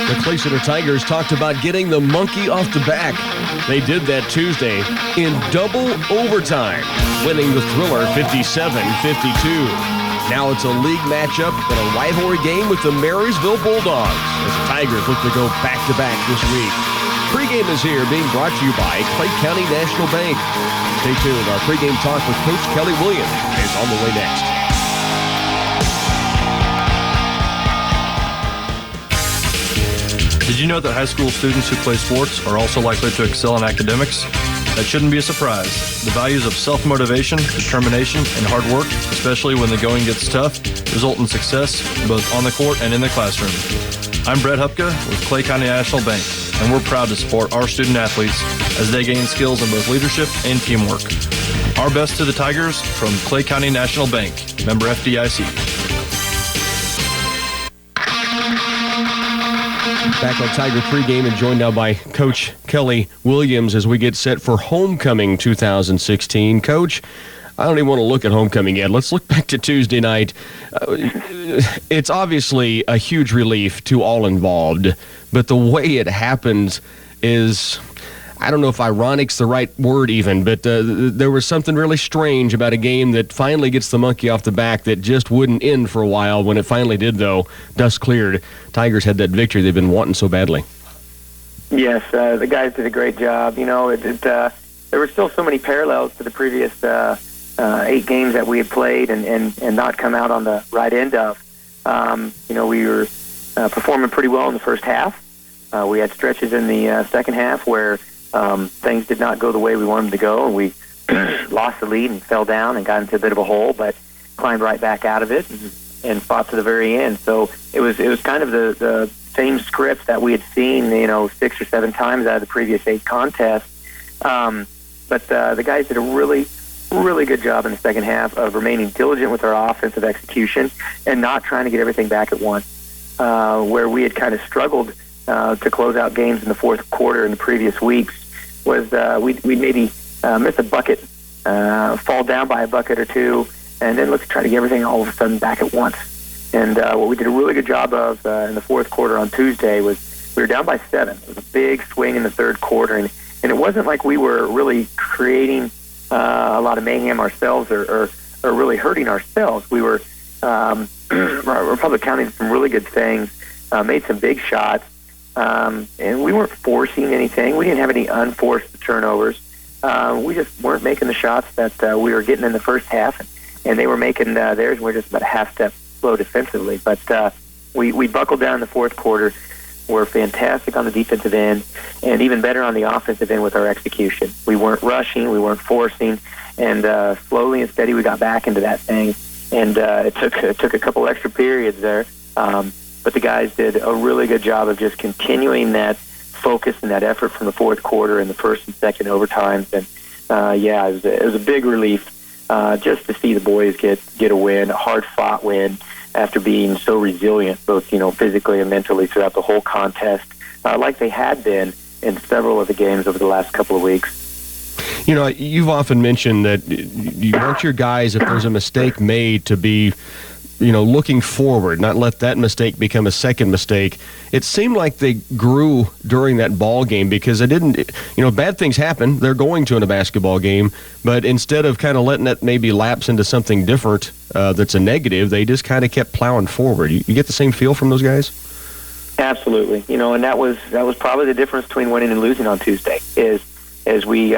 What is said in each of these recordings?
The Clay Center Tigers talked about getting the monkey off the back. They did that Tuesday in double overtime, winning the thriller 57-52. Now it's a league matchup and a rivalry game with the Marysville Bulldogs as the Tigers look to go back-to-back this week. Pregame is here, being brought to you by Clay County National Bank. Stay tuned. Our pregame talk with Coach Kelly Williams is on the way next. Did you know that high school students who play sports are also likely to excel in academics? That shouldn't be a surprise. The values of self-motivation, determination, and hard work, especially when the going gets tough, result in success both on the court and in the classroom. I'm Brett Hupka with Clay County National Bank, and we're proud to support our student athletes as they gain skills in both leadership and teamwork. Our best to the Tigers from Clay County National Bank, member FDIC. Back on Tiger pregame and joined now by Coach Kelly Williams as we get set for Homecoming 2016. Coach, I don't even want to look at Homecoming yet. Let's look back to Tuesday night. It's obviously a huge relief to all involved, but the way it happened is, I don't know if ironic's the right word even, but there was something really strange about a game that finally gets the monkey off the back that just wouldn't end for a while. When it finally did, though, dust cleared. Tigers had that victory they've been wanting so badly. Yes, the guys did a great job. You know, there were still so many parallels to the previous 8 games that we had played and not come out on the right end of. You know, we were performing pretty well in the first half. We had stretches in the second half where things did not go the way we wanted them to go, and we lost the lead and fell down and got into a bit of a hole, but climbed right back out of it and fought to the very end. So it was kind of the same script that we had seen, 6 or 7 times out of the previous 8 contests. But the guys did a really, really good job in the second half of remaining diligent with our offensive execution and not trying to get everything back at once, where we had kind of struggled to close out games in the fourth quarter in the previous weeks. Was we'd maybe miss a bucket, fall down by a bucket or two, and then let's try to get everything all of a sudden back at once. And what we did a really good job of in the fourth quarter on Tuesday was we were down by 7. It was a big swing in the third quarter, and it wasn't like we were really creating a lot of mayhem ourselves or really hurting ourselves. We were Republic County did some really good things, made some big shots, and we weren't forcing anything. We didn't have any unforced turnovers. We just weren't making the shots that we were getting in the first half, and they were making theirs, and we were just about a half step slow defensively. But we buckled down in the fourth quarter. We're fantastic on the defensive end, and even better on the offensive end with our execution. We weren't rushing, we weren't forcing, and slowly and steady we got back into that thing. And it took a couple extra periods there, but the guys did a really good job of just continuing that focus and that effort from the fourth quarter and the first and second overtimes. And it was a big relief just to see the boys get a win, a hard-fought win, after being so resilient, both physically and mentally throughout the whole contest, like they had been in several of the games over the last couple of weeks. You've often mentioned that you want your guys, if there's a mistake made, to be looking forward, not let that mistake become a second mistake. It seemed like they grew during that ball game because it didn't, bad things happen. They're going to in a basketball game, but instead of kind of letting that maybe lapse into something different that's a negative, they just kind of kept plowing forward. You get the same feel from those guys? Absolutely. And that was probably the difference between winning and losing on Tuesday, is we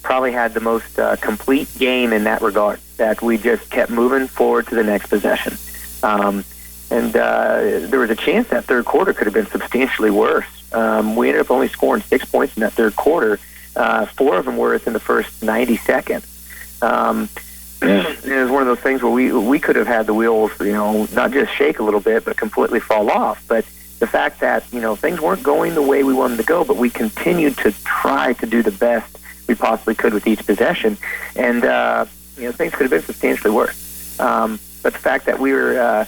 probably had the most complete game in that regard, that we just kept moving forward to the next possession. And there was a chance that third quarter could have been substantially worse. We ended up only scoring 6 points in that third quarter. 4 of them were within the first 90 seconds. It was one of those things where we could have had the wheels, not just shake a little bit, but completely fall off. But the fact that, things weren't going the way we wanted to go, but we continued to try to do the best we possibly could with each possession, and things could have been substantially worse. But the fact that we were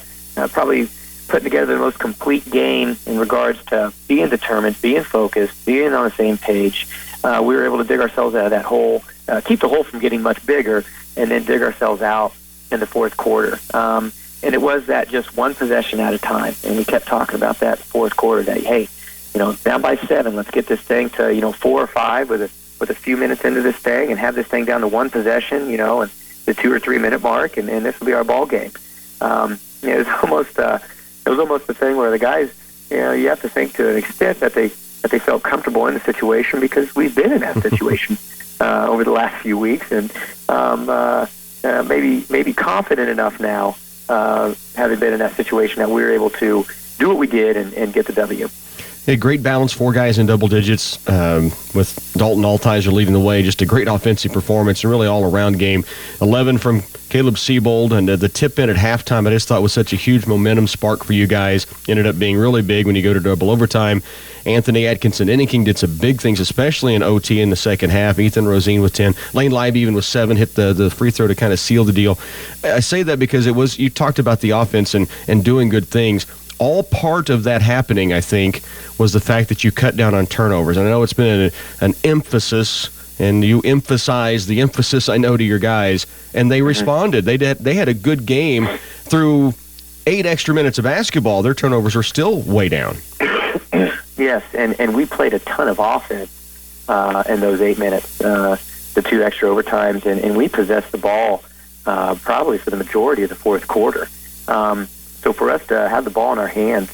probably putting together the most complete game in regards to being determined, being focused, being on the same page, we were able to dig ourselves out of that hole, keep the hole from getting much bigger, and then dig ourselves out in the fourth quarter. And it was that just one possession at a time. And we kept talking about that fourth quarter, that, hey, down by 7, let's get this thing to, 4 or 5 with a few minutes into this thing and have this thing down to one possession, and the 2 or 3 minute mark, and this will be our ball game. It was almost the thing where the guys, you have to think to an extent that they felt comfortable in the situation, because we've been in that situation over the last few weeks, and maybe confident enough now, having been in that situation, that we were able to do what we did and get the W. A great balance, 4 guys in double digits, with Dalton Altizer leading the way. Just a great offensive performance and really all-around game. 11 from Caleb Siebold, and the tip in at halftime I just thought was such a huge momentum spark for you guys. Ended up being really big when you go to double overtime. Anthony Atkinson Inniking did some big things, especially in OT in the second half. Ethan Rosine with 10. Lane Live even with 7, hit the free throw to kind of seal the deal. I say that because you talked about the offense and doing good things. All part of that happening, I think, was the fact that you cut down on turnovers. And I know it's been an emphasis, and you emphasize the emphasis, I know, to your guys, and they responded. They had a good game through 8 extra minutes of basketball. Their turnovers are still way down. Yes, and we played a ton of offense in those 8 minutes, the 2 extra overtimes, and we possessed the ball probably for the majority of the fourth quarter. So for us to have the ball in our hands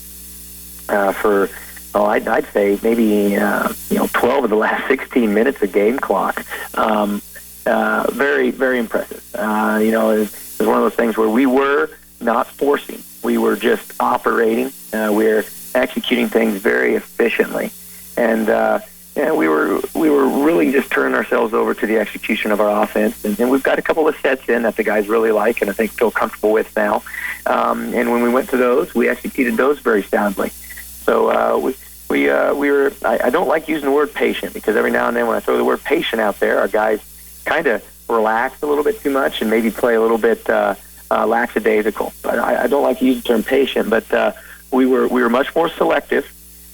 for, I'd say maybe 12 of the last 16 minutes of game clock, very, very impressive. It was one of those things where we were not forcing, we were just operating. We're executing things very efficiently, and we were really just turning ourselves over to the execution of our offense. And we've got a couple of sets in that the guys really like and I think feel comfortable with now. And when we went to those, we executed those very soundly. So we were. I don't like using the word patient, because every now and then when I throw the word patient out there, our guys kind of relax a little bit too much and maybe play a little bit lackadaisical. But I don't like to use the term patient. But we were much more selective,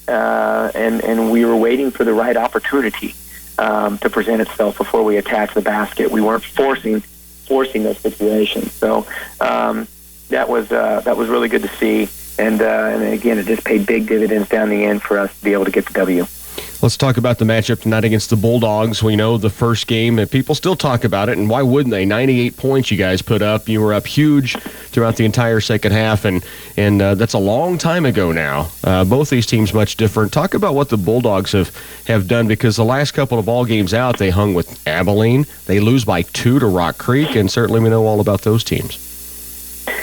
and we were waiting for the right opportunity to present itself before we attacked the basket. We weren't forcing those situations. So that was really good to see. And again, it just paid big dividends down the end for us to be able to get the W. Let's talk about the matchup tonight against the Bulldogs. We know the first game, people still talk about it, and why wouldn't they? 98 points you guys put up. You were up huge throughout the entire second half, and that's a long time ago now. Both these teams much different. Talk about what the Bulldogs have done, because the last couple of ball games out, they hung with Abilene. They lose by 2 to Rock Creek, and certainly we know all about those teams.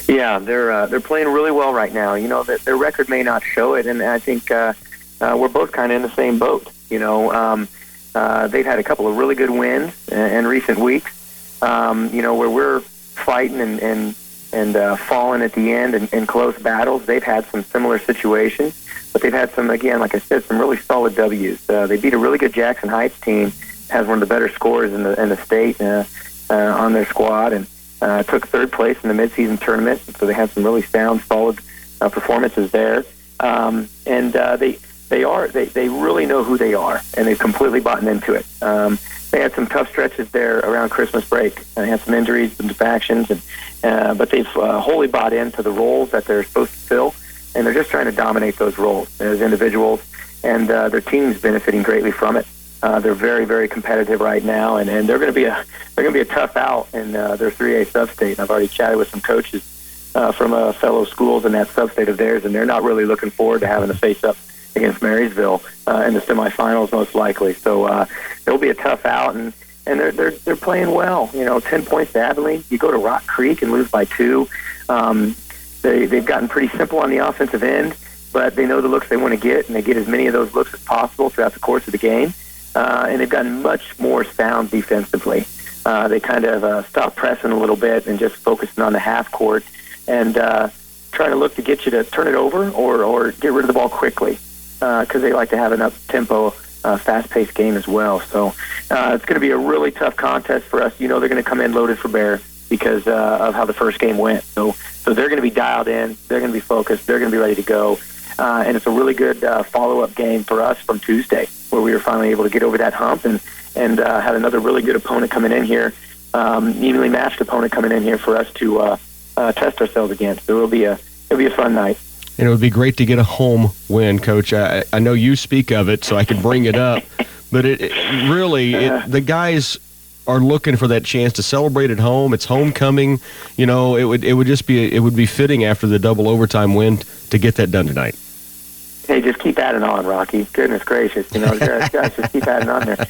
Yeah, they're playing really well right now. Their record may not show it, and I think we're both kind of in the same boat. They've had a couple of really good wins in recent weeks. Where we're fighting and falling at the end in close battles. They've had some similar situations, but they've had some, again, like I said, some really solid W's. They beat a really good Jackson Heights team, has one of the better scorers in the state on their squad, and took 3rd place in the midseason tournament. So they had some really sound, solid performances there. They really know who they are, and they've completely bought into it. They had some tough stretches there around Christmas break. They had some injuries, some defections, but they've wholly bought into the roles that they're supposed to fill, and they're just trying to dominate those roles as individuals, and their team's benefiting greatly from it. They're very, very competitive right now, and they're going to be a tough out in their 3A sub-state. And I've already chatted with some coaches from fellow schools in that sub-state of theirs, and they're not really looking forward to having to face up against Marysville in the semifinals, most likely. So it'll be a tough out, and they're playing well. 10 points to Abilene. You go to Rock Creek and lose by 2. They've gotten pretty simple on the offensive end, but they know the looks they want to get, and they get as many of those looks as possible throughout the course of the game. And they've gotten much more sound defensively. They kind of stopped pressing a little bit and just focusing on the half court and trying to look to get you to turn it over or get rid of the ball quickly, because they like to have an up-tempo, fast-paced game as well. So it's going to be a really tough contest for us. They're going to come in loaded for bear because of how the first game went. So they're going to be dialed in. They're going to be focused. They're going to be ready to go. And it's a really good follow-up game for us from Tuesday, where we were finally able to get over that hump and had another really good opponent coming in here, evenly matched opponent coming in here for us to test ourselves against. So it'll be a fun night. And it would be great to get a home win, Coach. I know you speak of it, so I can bring it up. But the guys are looking for that chance to celebrate at home. It's homecoming. You know, it would be fitting after the double overtime win to get that done tonight. Hey, just keep adding on, Rocky. Goodness gracious, guys, just keep adding on there.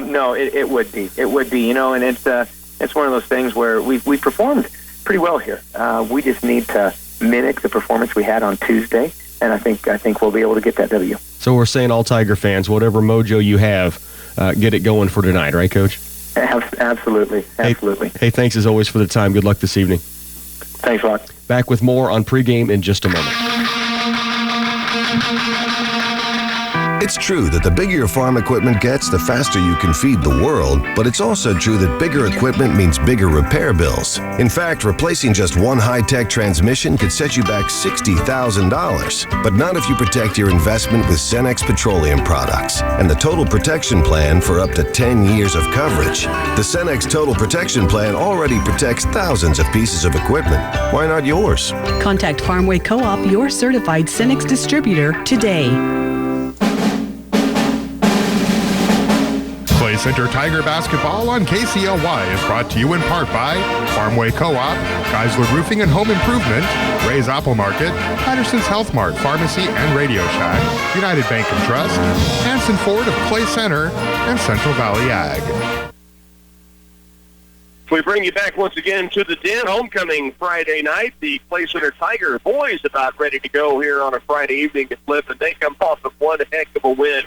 No, it would be. It would be, and it's one of those things where we performed pretty well here. We just need to mimic the performance we had on Tuesday, and I think we'll be able to get that W. So we're saying, all Tiger fans, whatever mojo you have, get it going for tonight, right, Coach? Absolutely. Hey, thanks as always for the time. Good luck this evening. Thanks, Rock. Back with more on pregame in just a moment. It's true that the bigger your farm equipment gets, the faster you can feed the world, but it's also true that bigger equipment means bigger repair bills. In fact, replacing just one high-tech transmission could set you back $60,000, but not if you protect your investment with Cenex Petroleum products and the Total Protection Plan for up to 10 years of coverage. The Cenex Total Protection Plan already protects thousands of pieces of equipment. Why not yours? Contact Farmway Co-op, your certified Cenex distributor, today. Play Center Tiger Basketball on KCLY is brought to you in part by Farmway Co-op, Geisler Roofing and Home Improvement, Ray's Apple Market, Patterson's Health Mart, Pharmacy and Radio Shack, United Bank and Trust, Hanson Ford of Clay Center, and Central Valley Ag. We bring you back once again to the Den. Homecoming Friday night. The Clay Center Tiger boys about ready to go here on a Friday evening to flip, and they come off of one heck of a win.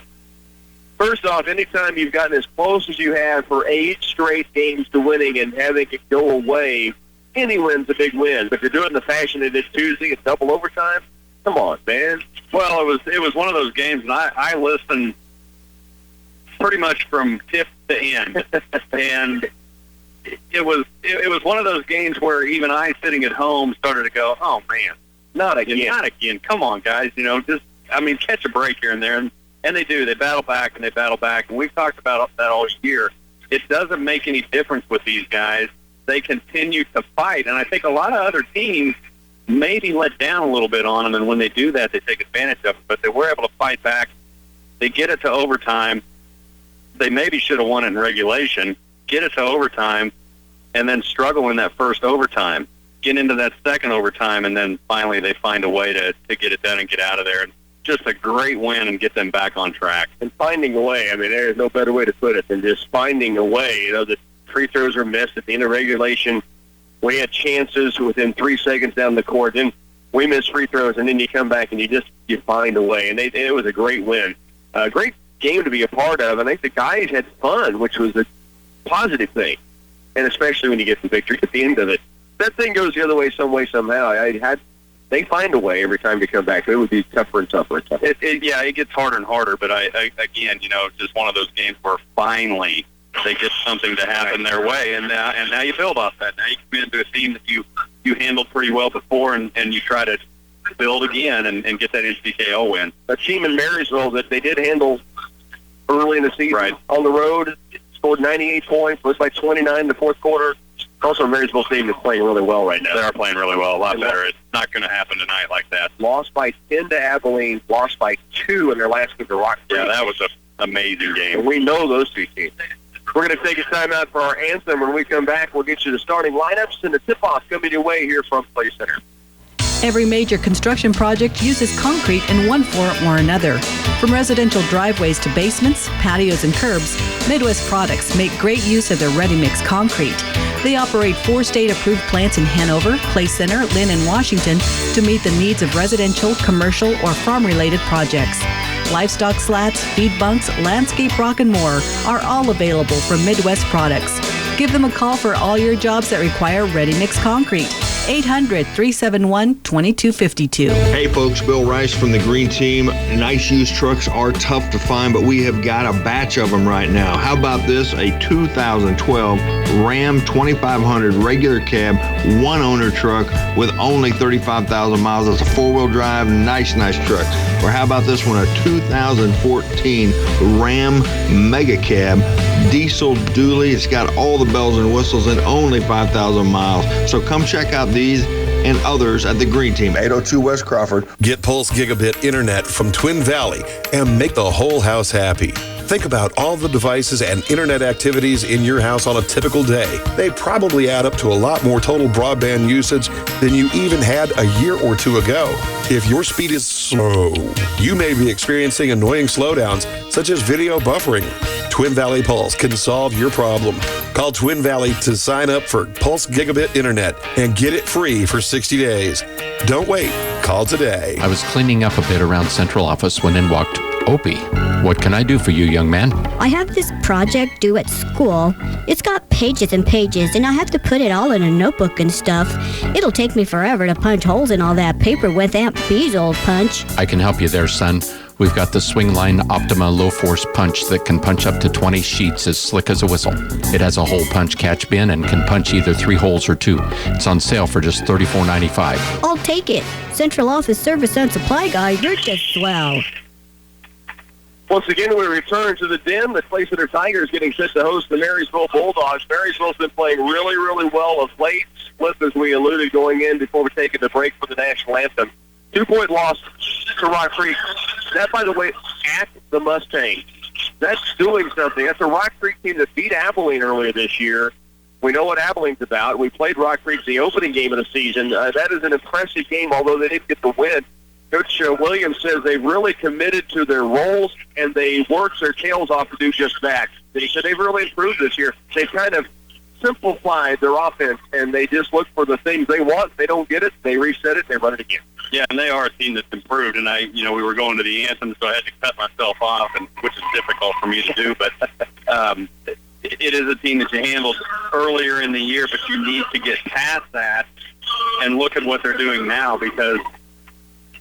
First off, anytime you've gotten as close as you have for 8 straight games to winning and having it go away, any win's a big win. But to do it in the fashion it is Tuesday, it's double overtime. Come on, man. Well, it was one of those games, and I listened pretty much from tip to end, and it was one of those games where even I, sitting at home, started to go, "Oh man, not again! Come on, guys! Catch a break here and there." And they do. They battle back, and we've talked about that all year. It doesn't make any difference with these guys. They continue to fight, and I think a lot of other teams maybe let down a little bit on them, and when they do that, they take advantage of it. But they were able to fight back. They get it to overtime. They maybe should have won it in regulation, get it to overtime, and then struggle in that first overtime, get into that second overtime, and then finally they find a way to get it done and get out of there. And just a great win and get them back on track. And finding a way. I mean, there is no better way to put it than just finding a way. The free throws are missed at the end of regulation. We had chances within 3 seconds down the court. Then we miss free throws, and then you come back and you find a way. And it was a great win. A great game to be a part of. I think the guys had fun, which was a positive thing. And especially when you get the victory at the end of it. That thing goes the other way some way, somehow. They find a way every time you come back. It would be tougher and tougher. It gets harder and harder. But again, it's just one of those games where finally they get something to happen their way, and now you build off that. Now you come into a team that you handled pretty well before, and you try to build again and get that NCKO win. A team in Marysville that they did handle early in the season, right, on the road, scored 98 points, was like 29 in the fourth quarter. Also, Marysville team is playing really well right now. They are playing really well, a lot better. It's not going to happen tonight like that. Lost by 10 to Abilene, lost by 2 in their last game to Rock Creek. Yeah, that was an amazing game. And we know those two teams. We're going to take a time out for our anthem. When we come back, we'll get you the starting lineups and the tip-off coming your way here from Clay Center. Every major construction project uses concrete in one form or another. From residential driveways to basements, patios, and curbs, Midwest Products make great use of their ready-mix concrete. They operate 4 state-approved plants in Hanover, Clay Center, Lynn, and Washington to meet the needs of residential, commercial, or farm-related projects. Livestock slats, feed bunks, landscape rock, and more are all available from Midwest Products. Give them a call for all your jobs that require ready-mix concrete. 800-371-2252. Hey folks, Bill Rice from the Green Team. Nice used trucks are tough to find, but we have got a batch of them right now. How about this? A 2012 Ram 2500 regular cab, one owner truck with only 35,000 miles. It's a 4-wheel drive, nice truck. Or how about this one? A 2014 Ram Mega Cab, diesel dually. It's got all the bells and whistles and only 5,000 miles. So come check out these and others at the Green Team. 802 West Crawford. Get Pulse Gigabit Internet from Twin Valley and make the whole house happy. Think about all the devices and internet activities in your house on a typical day. They probably add up to a lot more total broadband usage than you even had a year or two ago. If your speed is slow, you may be experiencing annoying slowdowns, such as video buffering. Twin Valley Pulse can solve your problem. Call Twin Valley to sign up for Pulse Gigabit Internet and get it free for 60 days. Don't wait. Call today. I was cleaning up a bit around central office when in walked Opie. What can I do for you, young man? I have this project due at school. It's got pages and pages, and I have to put it all in a notebook and stuff. It'll take me forever to punch holes in all that paper with Aunt Bee's old punch. I can help you there, son. We've got the Swingline Optima low-force punch that can punch up to 20 sheets as slick as a whistle. It has a hole punch catch bin and can punch either 3 holes or 2. It's on sale for just $34.95. I'll take it. Central Office Service and Supply Guy, you're just swell. Once again, we return to the den. The Clay Center Tigers getting set to host the Marysville Bulldogs. Marysville's been playing really, really well of late. Split, as we alluded, going in before we take the break for the national anthem. 2-point loss to Rock Creek. That, by the way, at the Mustang. That's doing something. That's a Rock Creek team that beat Abilene earlier this year. We know what Abilene's about. We played Rock Creek the opening game of the season. That is an impressive game, although they didn't get the win. Coach Williams says they've really committed to their roles, and they worked their tails off to do just that. And he said they've really improved this year. They've kind of simplified their offense, and they just look for the things they want. If they don't get it, they reset it, they run it again. Yeah, and they are a team that's improved. And we were going to the anthem, so I had to cut myself off, which is difficult for me to do. But it is a team that you handled earlier in the year, but you need to get past that and look at what they're doing now, because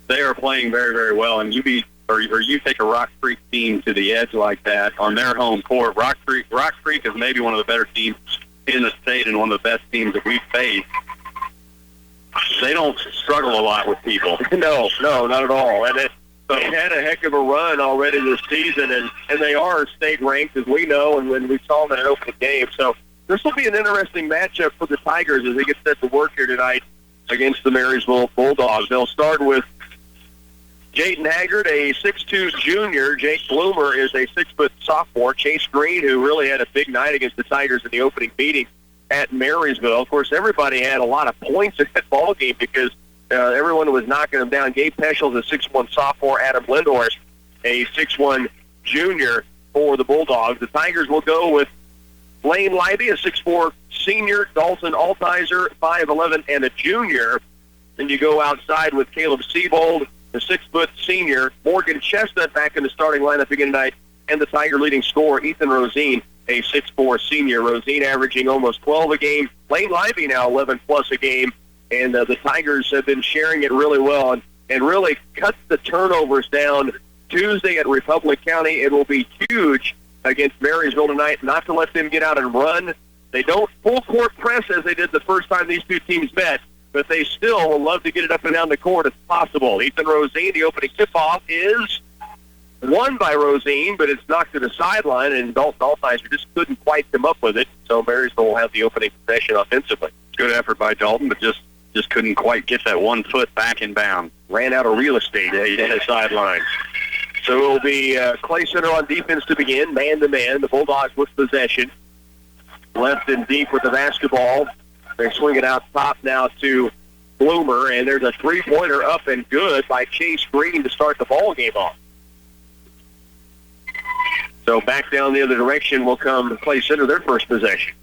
they are playing very, very well. And you take a Rock Creek team to the edge like that on their home court. Rock Creek is maybe one of the better teams in the state and one of the best teams that we've faced. They don't struggle a lot with people. No, not at all. And they had a heck of a run already this season, and they are state ranked, as we know, and when we saw them in an opening game. So this will be an interesting matchup for the Tigers as they get set to work here tonight against the Marysville Bulldogs. They'll start with Jayton Haggard, a 6'2 junior. Jake Bloomer is a 6-foot sophomore. Chase Green, who really had a big night against the Tigers in the opening meeting at Marysville. Of course, everybody had a lot of points in that ball game because everyone was knocking them down. Gabe Peschel's a 6'1 sophomore. Adam Lindhorst, a 6'1 junior for the Bulldogs. The Tigers will go with Lane Libby, a 6'4 senior. Dalton Altizer, 5'11 and a junior. Then you go outside with Caleb Siebold, the 6-foot senior. Morgan Chestnut back in the starting lineup again tonight. And the Tiger leading scorer, Ethan Rosine, a 6'4 senior. Rosine averaging almost 12 a game. Lane Libby now 11-plus a game. And the Tigers have been sharing it really well and really cut the turnovers down. Tuesday at Republic County, it will be huge against Marysville tonight, not to let them get out and run. They don't full court press as they did the first time these two teams met, but they still will love to get it up and down the court if possible. Ethan Rosine, the opening tip-off is won by Rosine, but it's knocked to the sideline, and Dalton Altizer just couldn't quite come up with it, so Marysville will have the opening possession offensively. Good effort by Dalton, but just couldn't quite get that 1 foot back in bounds. Ran out of real estate at the sideline. So it will be Clay Center on defense to begin, man-to-man. The Bulldogs with possession. Left and deep with the basketball. They swing it out top now to Bloomer, and there's a three-pointer up and good by Chase Green to start the ball game off. So back down the other direction will come Clay Center, their first possession.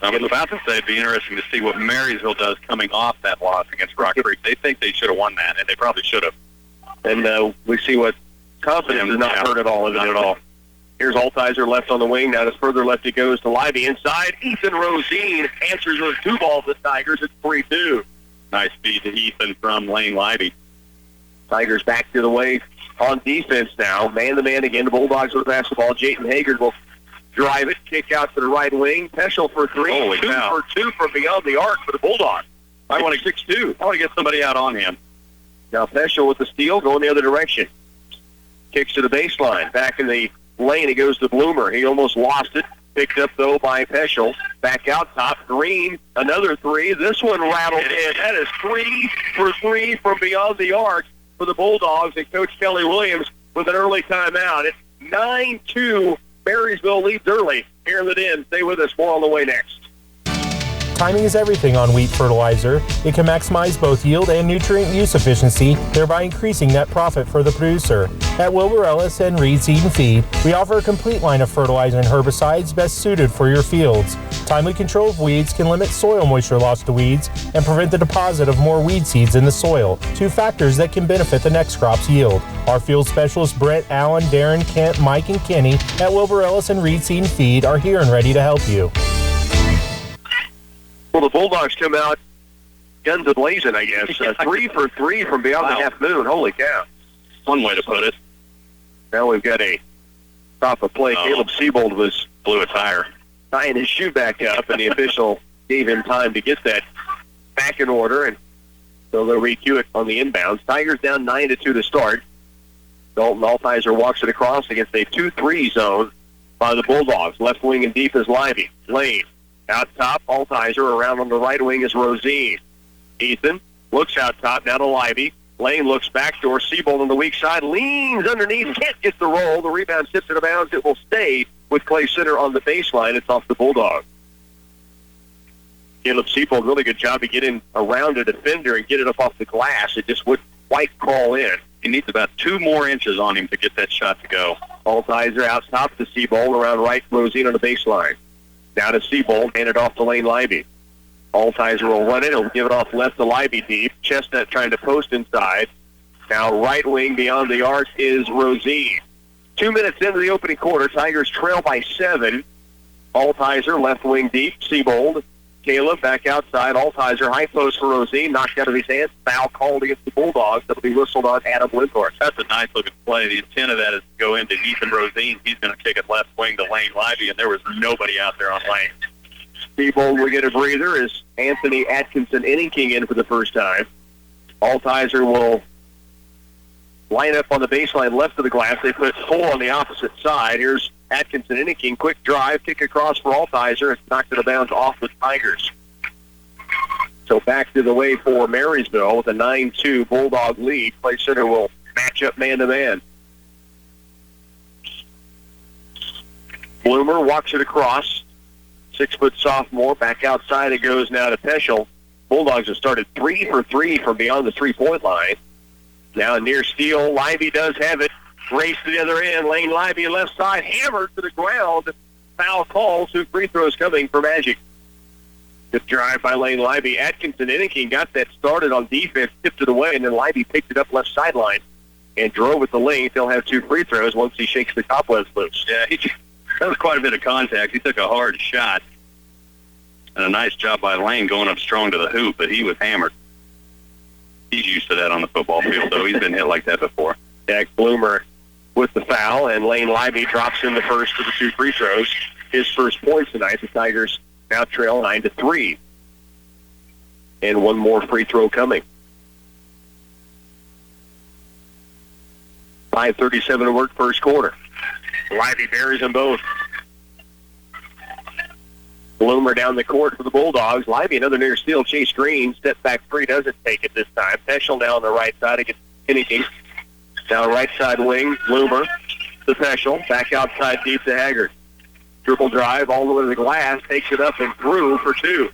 I was about to say it'd be interesting to see what Marysville does coming off that loss against Rock Creek. They think they should have won that, and they probably should have. And we see what confidence is not hurt at all. Not at all. Here's Altizer left on the wing. Now, as further left it goes to Libby. Inside, Ethan Rosine answers with 2 balls to the Tigers. It's 3-2. Nice feed to Ethan from Lane Libby. Tigers back to the way on defense now. Man-to-man again. The Bulldogs with the basketball. Jayton Haggard will drive it. Kick out to the right wing. Peschel for 3. Holy 2 cow. for 2 from beyond the arc for the Bulldogs. I want to 6-2. I want to get somebody out on him. Now Peschel with the steal going the other direction. Kicks to the baseline. Back in the lane, he goes to Bloomer. He almost lost it. Picked up, though, by Peschel. Back out top, Green, another three. This one rattled in. That is 3 for 3 from beyond the arc for the Bulldogs, and Coach Kelly Williams with an early timeout. It's 9-2. Marysville leads early here in the Den. Stay with us. More on the way next. Timing is everything on wheat fertilizer. It can maximize both yield and nutrient use efficiency, thereby increasing net profit for the producer. At Wilbur Ellis and Reed Seed and Feed, we offer a complete line of fertilizer and herbicides best suited for your fields. Timely control of weeds can limit soil moisture loss to weeds and prevent the deposit of more weed seeds in the soil, 2 factors that can benefit the next crop's yield. Our field specialists Brett, Allen, Darren, Kent, Mike, and Kenny at Wilbur Ellis and Reed Seed and Feed are here and ready to help you. Well, the Bulldogs come out guns a-blazing, I guess. 3 for 3 from beyond the half moon. Holy cow. One way to put it. Now we've got a stop of play. Caleb Siebold was Blew a tire. tying his shoe back up, and the official gave him time to get that back in order, and so they'll re-cue it on the inbounds. Tigers down 9-2 to start. Dalton Altizer walks it across against a 2-3 zone by the Bulldogs. Left wing and deep is Livey. Lane. Out top, Altizer. Around on the right wing is Rosine. Ethan looks out top, now to Livey. Lane looks backdoor. Siebold on the weak side. Leans underneath. Can't get the roll. The rebound tips it out of bounds. It will stay with Clay Center on the baseline. It's off the Bulldogs. Caleb Siebold, really good job to get in around a defender and get it up off the glass. It just wouldn't quite crawl in. He needs about 2 more inches on him to get that shot to go. Altizer out top to Siebold. Around right, Rosine on the baseline. Now to Siebold, hand it off to Lane Livey. Altizer will run it. He'll give it off left to Livey deep. Chestnut trying to post inside. Now right wing beyond the arc is Rosine. 2 minutes into the opening quarter, Tigers trail by 7. Altizer left wing deep. Siebold. Caleb back outside. Altizer high post for Rosine. Knocked out of his hands. Foul called against the Bulldogs. That'll be whistled on Adam Windhorst. That's a nice looking play. The intent of that is to go into Ethan Rosine. He's going to kick it left wing to Lane Livey, and there was nobody out there on Lane. Siebold will get a breather as Anthony Atkinson Inningking in for the first time. Altizer will line up on the baseline left of the glass. They put 4 on the opposite side. Here's Atkinson Inningking. Quick drive, kick across for Altizer. It's knocked it out of bounds off the Tigers. So back to the way for Marysville with a 9-2 Bulldog lead. Clay Center will match up man-to-man. Bloomer walks it across. 6-foot sophomore. Back outside it goes now to Peschel. Bulldogs have started 3 for 3 from beyond the three-point line. Now near steal. Livey does have it. Race to the other end. Lane Livey left side. Hammered to the ground. Foul call. 2 free throws coming for Magic. Good drive by Lane Livey. Atkinson Inningking got that started on defense. Tipped it away, and then Livey picked it up left sideline and drove it the lane. He'll have 2 free throws once he shakes the cobwebs loose. Yeah, that was quite a bit of contact. He took a hard shot. And a nice job by Lane going up strong to the hoop, but he was hammered. He's used to that on the football field, though. He's been hit like that before. Jack Bloomer with the foul, and Lane Livey drops in the first of the 2 free throws. His first points tonight. The Tigers now trail 9-3. And 1 more free throw coming. 5:37 to work first quarter. Livey buries them both. Bloomer down the court for the Bulldogs. Livey another near steal. Chase Green, step back 3, doesn't take it this time. Peschel now on the right side against Inningking. Now right side wing, Bloomer to Peschel. Back outside deep to Haggard. Triple drive all the way to the glass. Takes it up and through for 2.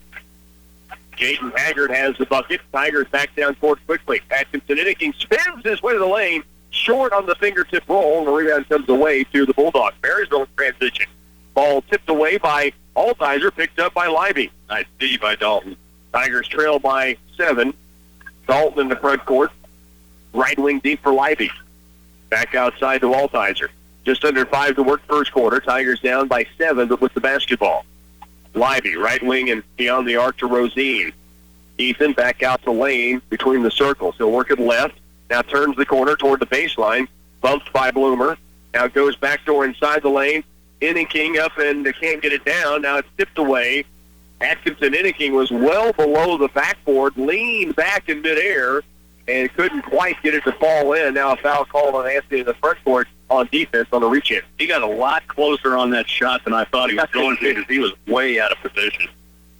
Jayden Haggard has the bucket. Tigers back down court quickly. Atkinson Inningking spins his way to the lane. Short on the fingertip roll. And the rebound comes away to the Bulldogs. Marysville in transition. Ball tipped away by Altizer, picked up by Livey. Nice D by Dalton. Tigers trail by 7. Dalton in the front court. Right wing deep for Livey. Back outside to Altizer. Just under 5 to work first quarter. Tigers down by 7, but with the basketball. Livey, right wing and beyond the arc to Rosine. Ethan back out to Lane between the circles. He'll work it left. Now turns the corner toward the baseline. Bumped by Bloomer. Now goes backdoor inside the lane. Inningking up and they can't get it down. Now it's tipped away. Atkinson Inningking was well below the backboard. Leaned back in midair. and couldn't quite get it to fall in. Now a foul called on Anthony in the front court on defense on the reach-in. He got a lot closer on that shot than I thought he was going to because he was way out of position.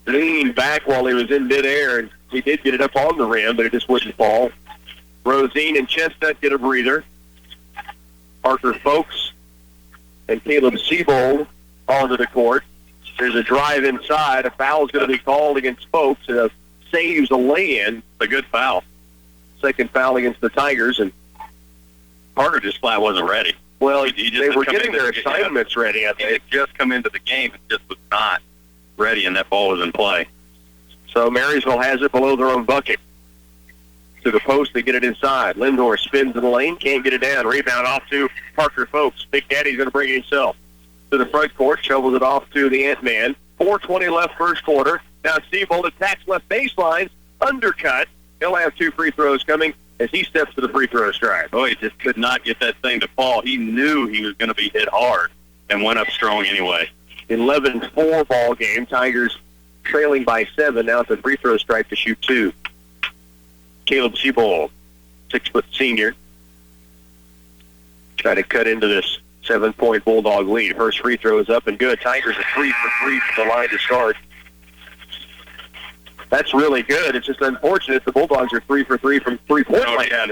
Leaned back while he was in midair, and he did get it up on the rim, but it just wouldn't fall. Rosine and Chestnut get a breather. Parker Folks and Caleb Seabold onto the court. There's a drive inside. A foul is going to be called against Folks, and a saves a lay-in. A good foul. Second foul against the Tigers, and Parker just flat wasn't ready. Well, they were getting their assignments ready, I think. He had just come into the game and just was not ready, and that ball was in play. So Marysville has it below their own bucket. To the post, they get it inside. Lindor spins in the lane, can't get it down. Rebound off to Parker Folks. Big Daddy's going to bring it himself. To the front court, shovels it off to the Ant-Man. 4:20 left first quarter. Now Seabold attacks left baseline, undercut. He'll have 2 free throws coming as he steps to the free throw stripe. Oh, he just could not get that thing to fall. He knew he was going to be hit hard and went up strong anyway. 11-4 ball game. Tigers trailing by 7. Now at the free throw stripe to shoot 2. Caleb Seabold, 6-foot senior. Try to cut into this 7-point Bulldog lead. First free throw is up and good. Tigers are 3 for 3 from the line to start. That's really good. It's just unfortunate the Bulldogs are 3 for 3 from 3-point line. Yeah,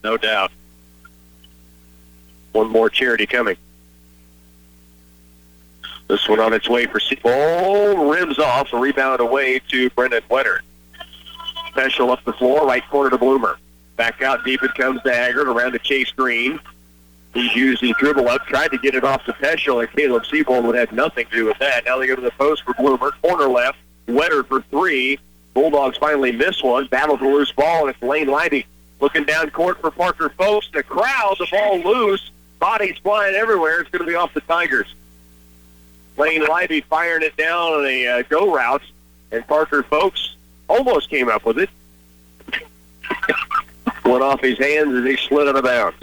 no doubt. One more charity coming. This one on its way for Seabold. Rims off. A rebound away to Brendan Wetter. Special up the floor, right corner to Bloomer. Back out deep it comes to Haggard, around to Chase Green. He's used the dribble up, tried to get it off to Peschel, and Caleb Seabold would have nothing to do with that. Now they go to the post for Bloomer. Corner left, Wetter for 3. Bulldogs finally miss one. Battle for loose ball, and it's Lane Libby looking down court for Parker Folks. The crowd, the ball loose. Bodies flying everywhere. It's going to be off the Tigers. Lane Libby firing it down on a go route, and Parker Folks almost came up with it. Went off his hands as he slid out of bounds.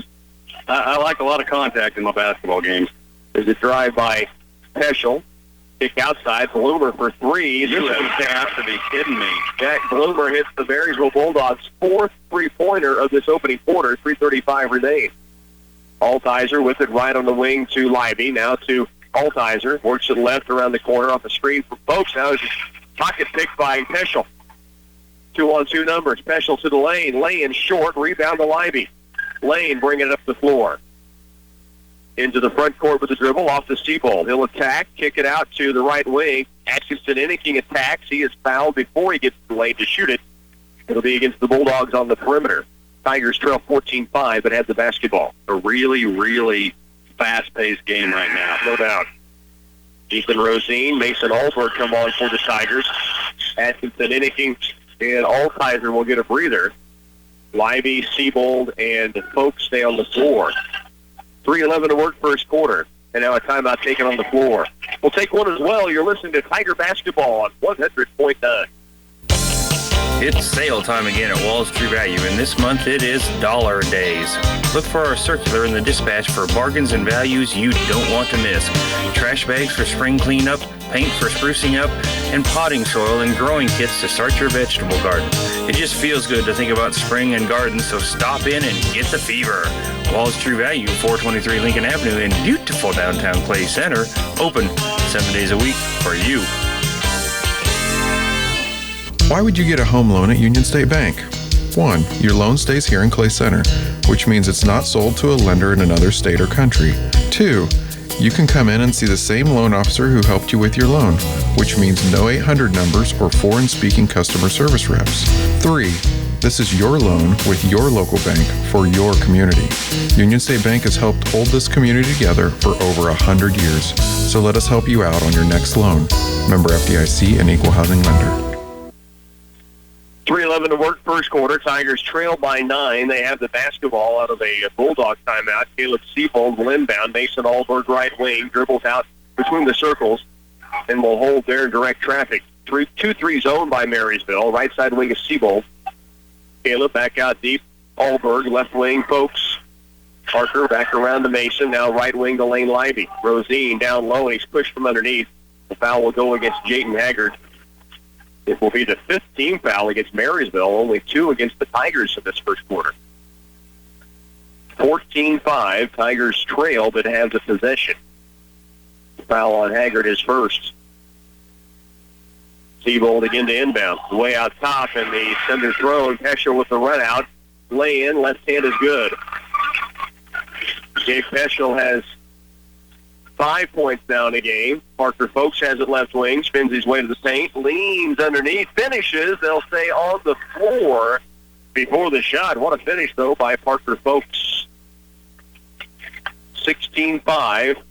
I like a lot of contact in my basketball games. There's a drive by Peschel. Kick outside. Bloomer for 3. You have to be kidding me. Jack Bloomer hits the Marysville Bulldogs' 4th three-pointer of this opening quarter. 3:35 remain. Altizer with it right on the wing to Libby. Now to Altizer. Works it left around the corner off the screen for Folks. Now it's just pocket picked by Peschel. 2-on-2 numbers. Peschel to the lane. Lane short. Rebound to Libby. Lane bringing it up the floor. Into the front court with the dribble off the Seabold. He'll attack, kick it out to the right wing. Atkinson Inniking attacks. He is fouled before he gets to the lane to shoot it. It'll be against the Bulldogs on the perimeter. Tigers trail 14-5, but have the basketball. A really, really fast-paced game right now. No doubt. Ethan Rosine, Mason Alford come on for the Tigers. Atkinson Inniking and Altizer will get a breather. Libby, Seabold, and Folks stay on the floor. 3:11 to work first quarter. And now a timeout taken on the floor. We'll take one as well. You're listening to Tiger Basketball on 100.9. It's sale time again at Wall's True Value, and this month it is Dollar Days. Look for our circular in the dispatch for bargains and values you don't want to miss. Trash bags for spring cleanup, paint for sprucing up, and potting soil and growing kits to start your vegetable garden. It just feels good to think about spring and garden, so stop in and get the fever. Wall's True Value, 423 Lincoln Avenue in beautiful downtown Clay Center, open 7 days a week for you. Why would you get a home loan at Union State Bank? 1. Your loan stays here in Clay Center, which means it's not sold to a lender in another state or country. 2. You can come in and see the same loan officer who helped you with your loan, which means no 800 numbers or foreign-speaking customer service reps. 3. This is your loan with your local bank for your community. Union State Bank has helped hold this community together for over 100 years, so let us help you out on your next loan. Member FDIC and Equal Housing Lender. 3:11 to work first quarter. Tigers trail by 9. They have the basketball out of a Bulldog timeout. Caleb Seabold will inbound. Mason Alberg right wing. Dribbles out between the circles and will hold there in direct traffic. 2-3 zone by Marysville. Right side wing is Seabold. Caleb back out deep. Alberg left wing. Folks. Parker back around to Mason. Now right wing to Lane Libby. Rosine down low and he's pushed from underneath. The foul will go against Jayton Haggard. It will be the 5th team foul against Marysville, only 2 against the Tigers in this first quarter. 14-5, Tigers trail but have the possession. Foul on Haggard is first. Seabold again to inbound. Way out top, and the center throw, and Peschel with the run out. Lay in, left hand is good. Jake Peschel has 5 points now in the game. Parker Folks has it left wing, spins his way to the paint, leans underneath, finishes. They'll stay on the floor before the shot. What a finish, though, by Parker Folks. 16-5.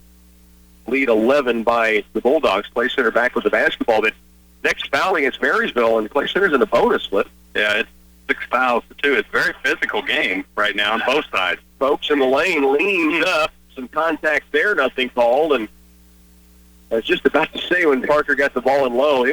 Lead 11 by the Bulldogs. Clay Center back with the basketball. But next foul against Marysville, and Clay Center's in a bonus split. Yeah, it's 6 fouls to 2. It's a very physical game right now on both sides. Folks in the lane leans up. Some contact there, nothing called. And I was just about to say when Parker got the ball in low,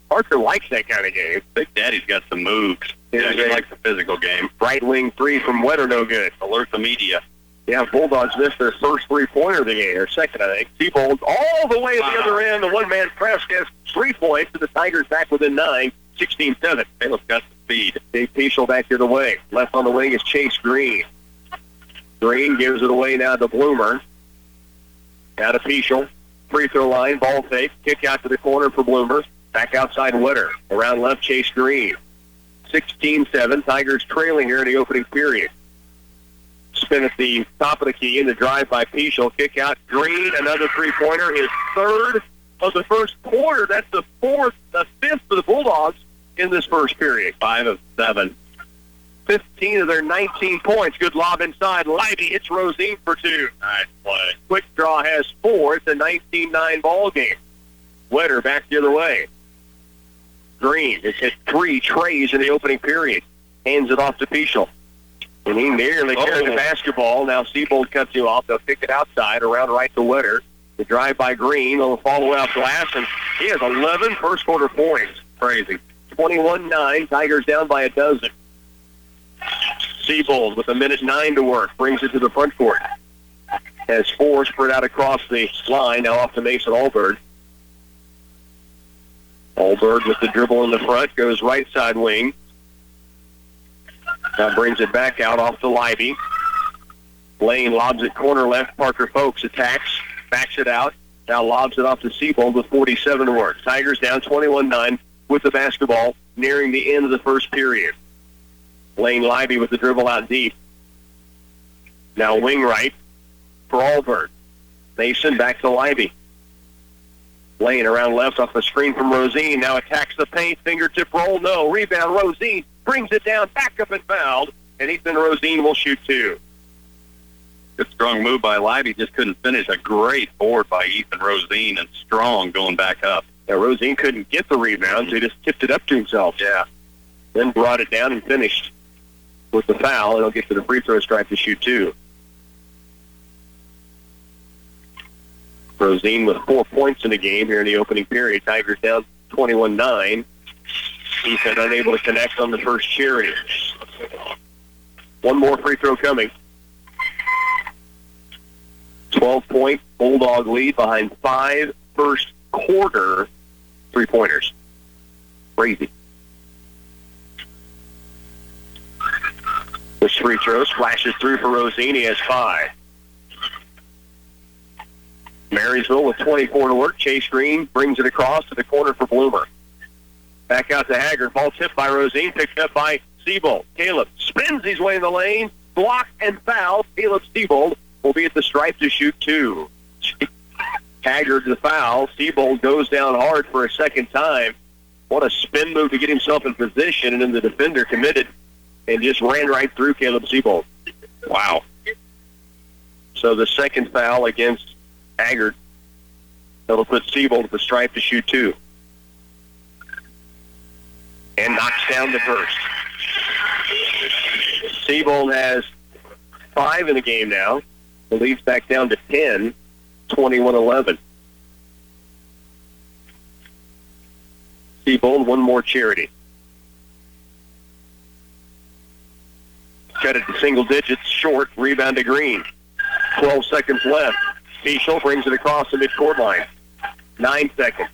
Parker likes that kind of game. Big Daddy's got some moves. Yeah, he likes the physical game. Right wing 3 from Wetter, no good. Alert the media. Yeah, Bulldogs missed their first 3-pointer of the game, or second, I think. Seabold all the way at the other end. The one-man press gets 3 points, and the Tigers back within 9, 16-7. Caleb's got the speed. Dave Peschel back the other way. Left on the wing is Chase Green. Green gives it away now to Bloomer. Now to Peschel. Free throw line, ball fake. Kick out to the corner for Bloomer. Back outside Wetter. Around left, Chase Green. 16-7. Tigers trailing here in the opening period. Spin at the top of the key in the drive by Peschel. Kick out. Green, another 3-pointer. His 3rd of the first quarter. That's the 5th for the Bulldogs in this first period. 5 of 7. 15 of their 19 points. Good lob inside. Livey hits Rosine for 2. Nice play. Quick draw has 4. It's a 19-9 ball game. Wetter back the other way. Green has hit 3 trays in the opening period. Hands it off to Peschel. And he nearly carried the basketball. Now Seabold cuts him off. They'll kick it outside, around right to Wetter. The drive by Green on the follow out glass, and he has 11 first quarter points. Crazy. 21-9. Tigers down by a dozen. Seabold with 1:09 to work. Brings it to the front court. Has 4 spread out across the line. Now off to Mason Allbird. Allbird with the dribble in the front. Goes right side wing. Now brings it back out off to Livey. Lane lobs it corner left. Parker Folks attacks. Backs it out. Now lobs it off to Seabold with 47 to work. Tigers down 21-9 with the basketball nearing the end of the first period. Lane Livey with the dribble out deep. Now wing right for Allbird. Mason back to Livey. Lane around left off the screen from Rosine. Now attacks the paint. Fingertip roll. No. Rebound. Rosine brings it down. Back up and fouled. And Ethan Rosine will shoot 2. Good strong move by Livey. Just couldn't finish. A great board by Ethan Rosine, and strong going back up. Now Rosine couldn't get the rebound, so he just tipped it up to himself. Yeah. Then brought it down and finished with the foul. And he'll get to the free throw stripe to shoot 2. Rosine with 4 points in the game here in the opening period. Tigers down 21-9. Ethan unable to connect on the first charity. One more free throw coming. 12-point Bulldog lead behind 5 first quarter 3-pointers. Crazy. This free throw splashes through for Rosine. He has 5. Marysville with 24 to work. Chase Green brings it across to the corner for Bloomer. Back out to Haggard. Ball tipped by Rosine. Picked up by Seabold. Caleb spins his way in the lane. Blocked and fouled. Caleb Seabold will be at the stripe to shoot 2. Haggard the foul. Seabold goes down hard for a second time. What a spin move to get himself in position, and then the defender committed and just ran right through Caleb Seabold. Wow. So the second foul against Haggard. That'll put Seabold at the stripe to shoot 2. And knocks down the first. Seabold has 5 in the game now. The lead's back down to 10, 21-11. Seabold, one more charity. Cut it to single digits, short, rebound to Green. 12 seconds left. Peschel brings it across the midcourt line. 9 seconds.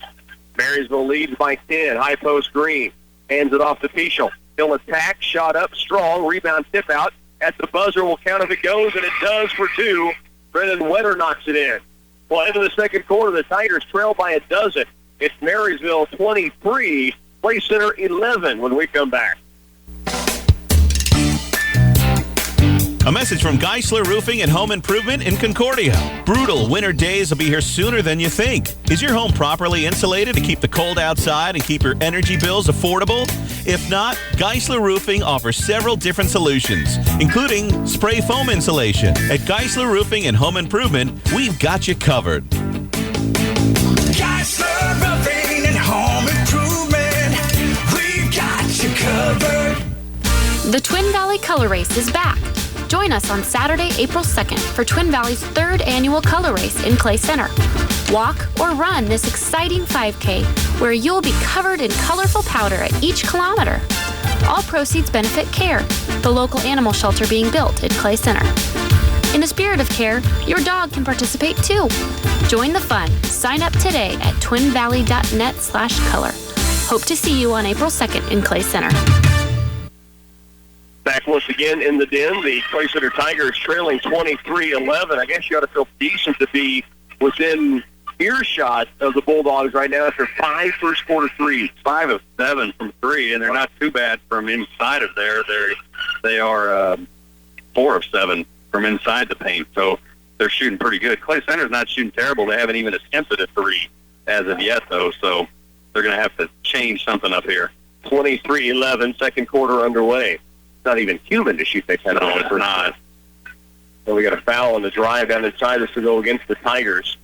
Marysville leads by 10. High post Green. Hands it off to Peschel. He'll attack. Shot up strong. Rebound tip out. At the buzzer will count if it goes, and it does for 2. Brendan Wetter knocks it in. Well, into the second quarter, the Tigers trail by a dozen. It's Marysville 23, Play Center 11 when we come back. A message from Geisler Roofing and Home Improvement in Concordia. Brutal winter days will be here sooner than you think. Is your home properly insulated to keep the cold outside and keep your energy bills affordable? If not, Geisler Roofing offers several different solutions, including spray foam insulation. At Geisler Roofing and Home Improvement, we've got you covered. Geisler Roofing and Home Improvement, we've got you covered. The Twin Valley Color Race is back. Join us on Saturday, April 2nd for Twin Valley's 3rd annual color race in Clay Center. Walk or run this exciting 5K where you'll be covered in colorful powder at each kilometer. All proceeds benefit CARE, the local animal shelter being built at Clay Center. In the spirit of care, your dog can participate too. Join the fun. Sign up today at twinvalley.net/color. Hope to see you on April 2nd in Clay Center. Back once again in the den. The Clay Center Tigers trailing 23-11. I guess you ought to feel decent to be within earshot of the Bulldogs right now after 5 first quarter threes. 5 of 7 from 3, and they're not too bad from inside of there. They are 4 of 7 from inside the paint, so they're shooting pretty good. Clay Center's not shooting terrible. They haven't even attempted a 3 as of yet, though, so they're going to have to change something up here. 23-11, second quarter underway. It's not even human to shoot that kind of it's not. So we got a foul on the drive down inside. This to go against the Tigers.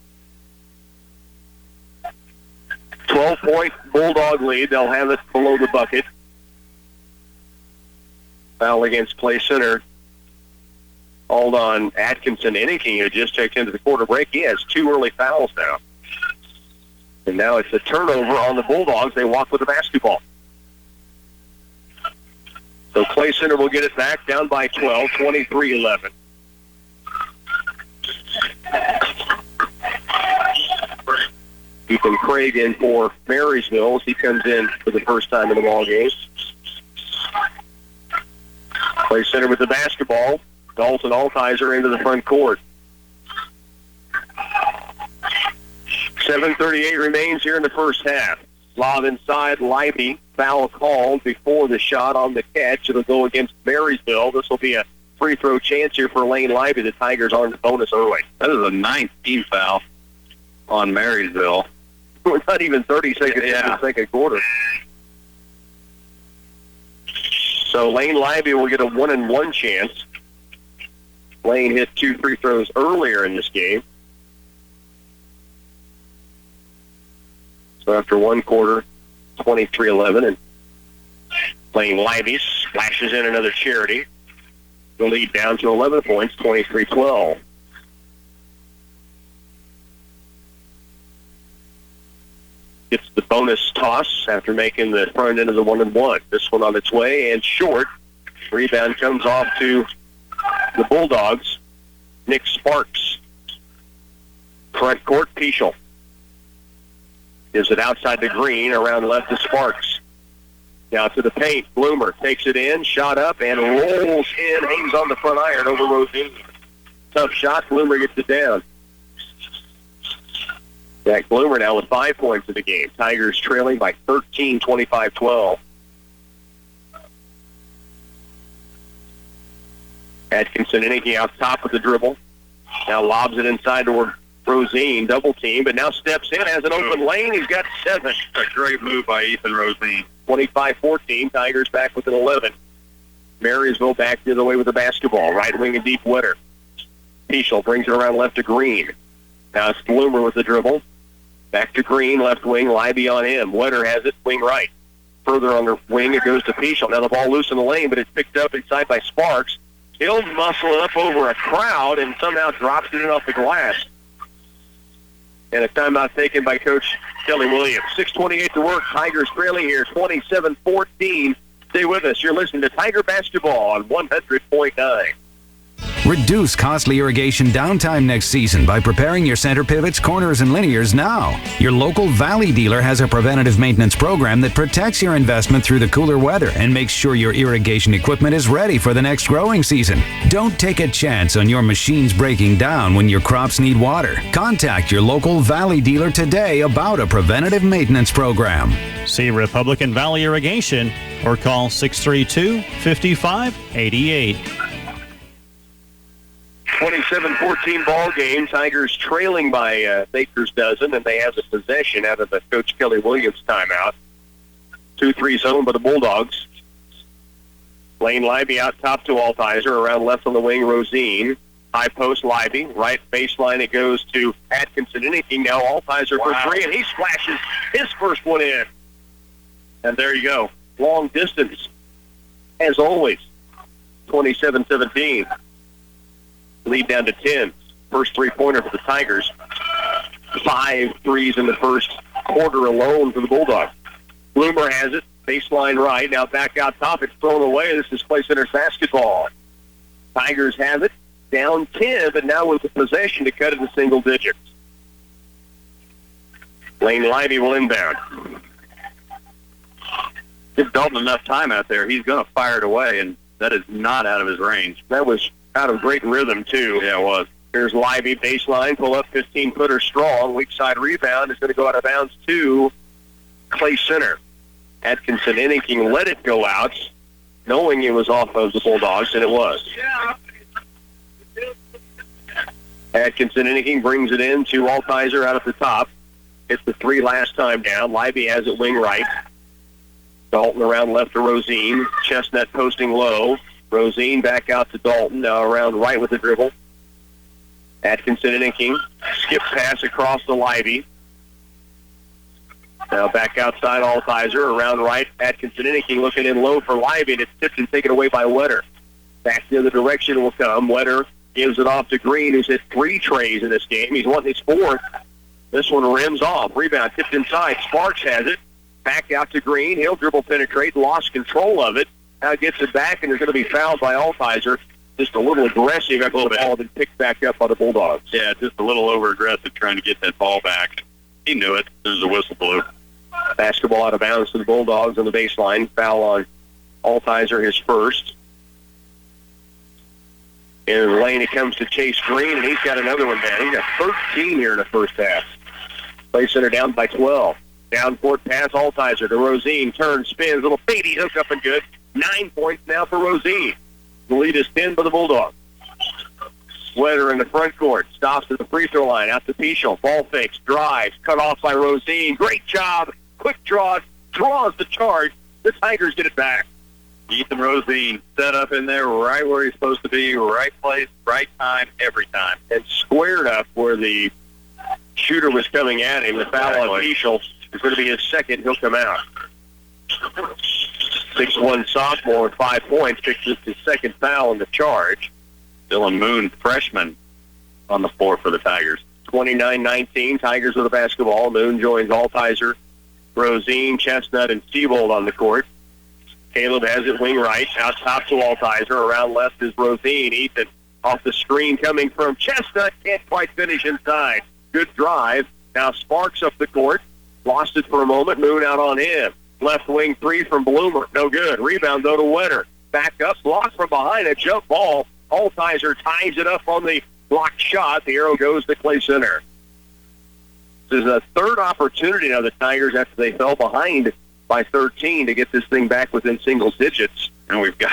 12-point Bulldog lead. They'll have it below the bucket. Foul against Clay Center. Hold on, Atkinson Inniking, who just checked into the quarter break. He has 2 early fouls now. And now it's a turnover on the Bulldogs. They walk with the basketball. So Clay Center will get it back down by 12, 23-11. Ethan Craig in for Marysville as he comes in for the first time in the ball game. Clay Center with the basketball. Dalton Altizer into the front court. 7:38 remains here in the first half. Lob inside, Libby. Foul called before the shot on the catch. It'll go against Marysville. This will be a free throw chance here for Lane Libby. The Tigers on the bonus early. That is a 19th foul on Marysville. We're not even 30 seconds into the second quarter. So Lane Libby will get a 1-and-1 chance. Lane hit 2 free throws earlier in this game. So after one quarter, 23-11, and Lane Libby splashes in another charity. The lead down to 11 points, 23-12. Gets the bonus toss after making the front end of the 1-and-1. This one on its way and short. Rebound comes off to the Bulldogs. Nick Sparks. Front court, Peschel. Gives it outside the green, around left to Sparks. Now to the paint. Bloomer takes it in, shot up, and rolls in. Hangs on the front iron over Rosine. Tough shot. Bloomer gets it down. Jack Bloomer now with 5 points in the game. Tigers trailing by 13, 25-12. Atkinson Innicky out top with the dribble. Now lobs it inside toward Rosine, double team, but now steps in, has an open lane. He's got 7. A great move by Ethan Rosine. 25-14, Tigers back with an 11. Marysville back the other way with the basketball. Right wing and deep Wetter. Peschel brings it around left to Green. Now it's Bloomer with the dribble. Back to Green, left wing, Libby on him. Wetter has it, wing right. Further on the wing, it goes to Peschel. Now the ball loose in the lane, but it's picked up inside by Sparks. He'll muscle it up over a crowd and somehow drops it in off the glass. And a timeout taken by Coach Kelly Williams. 6:28 to work. Tigers trailing here, 27-14. Stay with us. You're listening to Tiger Basketball on 100.9. Reduce costly irrigation downtime next season by preparing your center pivots, corners, and linears now. Your local Valley dealer has a preventative maintenance program that protects your investment through the cooler weather and makes sure your irrigation equipment is ready for the next growing season. Don't take a chance on your machines breaking down when your crops need water. Contact your local Valley dealer today about a preventative maintenance program. See Republican Valley Irrigation or call 632-5588. 27-14 ball game. Tigers trailing by Baker's dozen, and they have the possession out of the Coach Kelly Williams timeout. 2-3 zone by the Bulldogs. Lane Libby out top to Altizer. Around left on the wing, Rosine. High post, Libby. Right baseline, it goes to Atkinson. Anything now, Altizer for three, and he splashes his first one in. And there you go. Long distance, as always. 27-17. Lead down to 10. First three-pointer for the Tigers. 5 threes in the first quarter alone for the Bulldogs. Bloomer has it. Baseline right. Now back out top. It's thrown away. This is Clay Center's basketball. Tigers have it. Down 10, but now with the possession to cut it to single digits. Lane Lively will inbound. Give Dalton enough time out there. He's going to fire it away, and that is not out of his range. That was out of great rhythm, too. Yeah, it was. Here's Lively, baseline, pull up 15-footer strong. Weak side rebound is going to go out of bounds to Clay Center. Atkinson Inning let it go out, knowing it was off of the Bulldogs, and it was. Atkinson Inning brings it in to Altizer out at the top. Hits the three last time down. Lively has it wing right. Dalton around left to Rosine. Chestnut posting low. Rosine back out to Dalton. Now around right with the dribble. Atkinson Inning skip pass across to Lively. Now back outside Altizer. Around right, Atkinson Inning looking in low for Lively, and it's tipped and taken away by Wetter. Back the other direction will come. Wetter gives it off to Green, who's hit 3 trays in this game. He's wanting his 4th. This one rims off. Rebound tipped inside. Sparks has it. Back out to Green. He'll dribble penetrate. Lost control of it. Now gets it back, and they're going to be fouled by Altizer. Just a little aggressive after the ball, then picked back up by the Bulldogs. Yeah, just a little over-aggressive trying to get that ball back. He knew it. There's a whistle blew. Basketball out of bounds to the Bulldogs on the baseline. Foul on Altizer, his first. In the lane, it comes to Chase Green, and he's got another one down. He's got 13 here in the first half. Play Center down by 12. Down court pass, Altizer to Rosine. Turns, spins, little fadey hook up and good. 9 points now for Rosine. The lead is 10 for the Bulldogs. Wetter in the front court. Stops at the free throw line. Out to Pichel. Ball fakes. Drives. Cut off by Rosine. Great job. Quick draw. Draws the charge. The Tigers get it back. Ethan Rosine set up in there right where he's supposed to be. Right place, right time, every time. And squared up where the shooter was coming at him. The foul on Pichel is going to be his second. He'll come out. 6'1" sophomore with 5 points. Picks up his second foul in the charge. Dylan Moon, freshman, on the floor for the Tigers. 29-19, Tigers with the basketball. Moon joins Altizer, Rosine, Chestnut, and Seabold on the court. Caleb has it wing right, out top to Altizer. Around left is Rosine. Ethan off the screen coming from Chestnut. Can't quite finish inside. Good drive. Now Sparks up the court. Lost it for a moment. Moon out on him. Left wing 3 from Bloomer. No good. Rebound, though, to Wetter. Back up. Blocked from behind. A jump ball. Altizer ties it up on the blocked shot. The arrow goes to Clay Center. This is a third opportunity now, the Tigers, after they fell behind by 13 to get this thing back within single digits. And we've got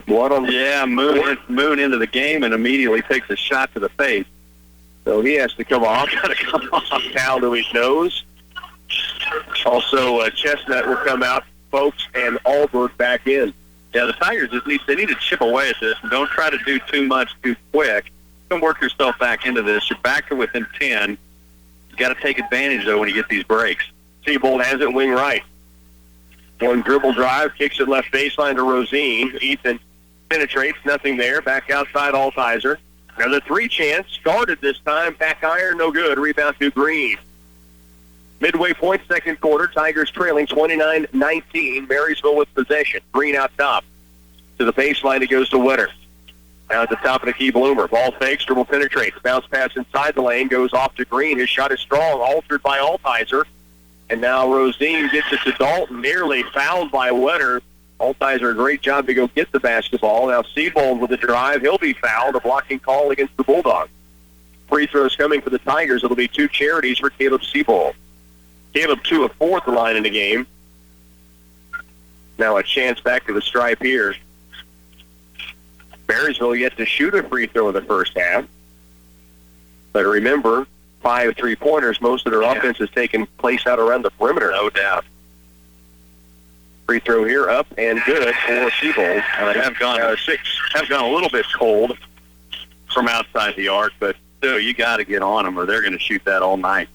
blood on the Moon into the game and immediately takes a shot to the face. So he has to come off. Got to come off. Foul to his nose. Also, Chestnut will come out, folks, and Albert back in. Yeah, the Tigers need to chip away at this and don't try to do too much too quick. Don't work yourself back into this. You're back to within 10. You got to take advantage, though, when you get these breaks. Seabold has it wing right. One dribble drive, kicks it left baseline to Rosine. Ethan penetrates, nothing there. Back outside Altizer. Another 3 chance, guarded this time. Back iron, no good. Rebound to Green. Midway point, second quarter. Tigers trailing 29-19. Marysville with possession. Green out top. To the baseline, it goes to Wetter. Now at the top of the key, Bloomer. Ball fakes, dribble penetrates. Bounce pass inside the lane, goes off to Green. His shot is strong, altered by Altizer. And now Rosine gets it to Dalton, nearly fouled by Wetter. Altizer, a great job to go get the basketball. Now Seabold with the drive. He'll be fouled. A blocking call against the Bulldogs. Free throws coming for the Tigers. It'll be 2 charities for Caleb Seabold. Caleb 2 of 4 at the line in the game. Now a chance back to the stripe here. Marysville yet to shoot a free throw in the first half. But remember, 5 3-pointers, most of their offense has taken place out around the perimeter. No doubt. Free throw here, up and good for Seabold. Have gone a little bit cold from outside the arc, but still, you got to get on them or they're going to shoot that all night.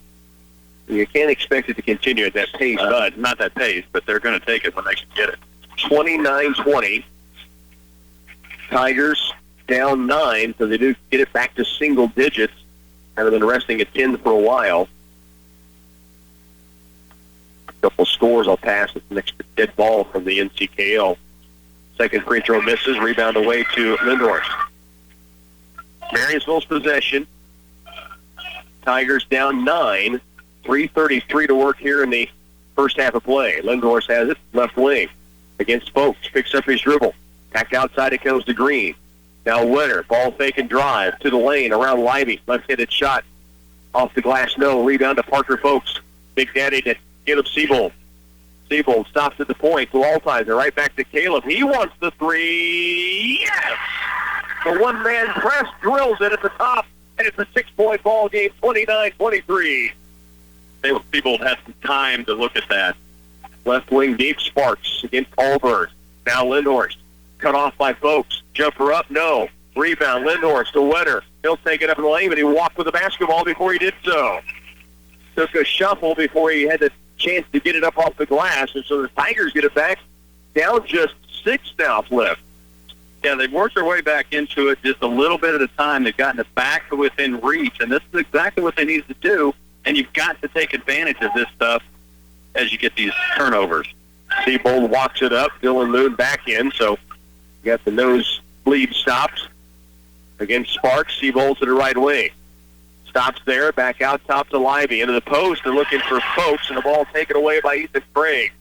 You can't expect it to continue at that pace, but not that pace, but they're going to take it when they can get it. 29-20. Tigers down 9, so they do get it back to single digits. Kind of been resting at 10 for a while. A couple scores I'll pass at the next dead ball from the NCKL. Second free throw misses, rebound away to Lindhorst. Marysville's possession. Tigers down 9. 3:33 to work here in the first half of play. Lindhorst has it, left wing against Folks. Picks up his dribble. Back outside it comes to Green. Now Winter, ball fake and drive to the lane around Livy. Left-handed shot off the glass. No, rebound to Parker Folks. Big Daddy to Caleb Seabold. Seabold stops at the point to Altizer. Right back to Caleb. He wants the three. Yes! The one-man press drills it at the top, and it's a 6-point ball game, 29-23. People had some time to look at that. Left wing deep, Sparks against Allbird. Now Lindhorst. Cut off by Folks. Jumper up, no. Rebound, Lindhorst to Wetter. He'll take it up in the lane, but he walked with the basketball before he did so. Took a shuffle before he had the chance to get it up off the glass, and so the Tigers get it back down just 6 now, Flip. Yeah, they've worked their way back into it just a little bit at a time. They've gotten it back to within reach, and this is exactly what they need to do, and you've got to take advantage of this stuff as you get these turnovers. Seabold walks it up. Dylan Moon back in, so you got the nose bleed stops against Sparks. Seabold to the right wing. Stops there, back out top to Livy. Into the post, they're looking for Folks, and the ball taken away by Ethan Craig.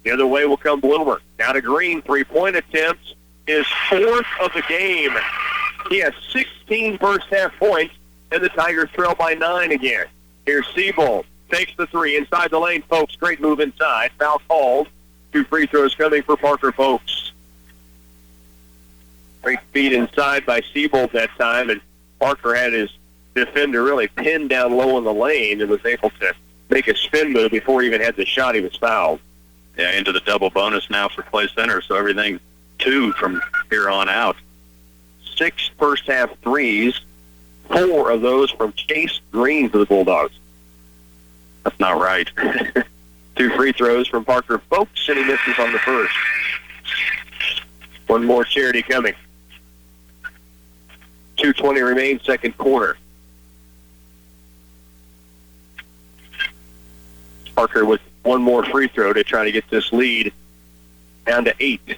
The other way will come Bloomer. Now to Green, 3-point attempts. His 4th of the game. He has 16 first-half points, and the Tigers trail by 9 again. Here's Seabold. Takes the 3 inside the lane. Folks, great move inside. Foul called. 2 free throws coming for Parker Folks. Great feed inside by Seabold that time, and Parker had his defender really pinned down low in the lane and was able to make a spin move before he even had the shot. He was fouled. Yeah, into the double bonus now for Clay Center, so everything's 2 from here on out. 6 first-half threes, 4 of those from Chase Green for the Bulldogs. That's not right. 2 free throws from Parker Folks, and he misses on the first. One more charity coming. 2:20 remains, second quarter. Parker with one more free throw to try to get this lead down to 8.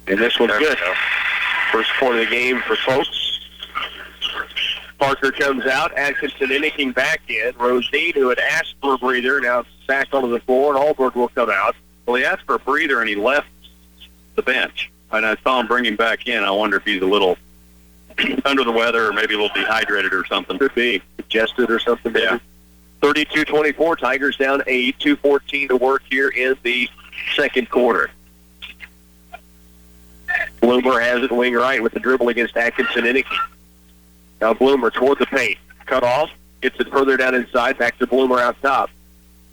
And this one's good. First point of the game for Folks. Parker comes out. Atkinson inning back in. Rosine, who had asked for a breather, now sacked onto the floor, and Allberg will come out. Well, he asked for a breather, and he left the bench. And I saw him bring him back in. I wonder if he's a little under the weather or maybe a little dehydrated or something. Could be. Congested or something. Maybe. Yeah. 32-24. Tigers down 8. 2:14 to work here in the second quarter. Bloomer has it wing right with the dribble against Atkinson Innicky. Now Bloomer toward the paint. Cut off. Gets it further down inside. Back to Bloomer out top.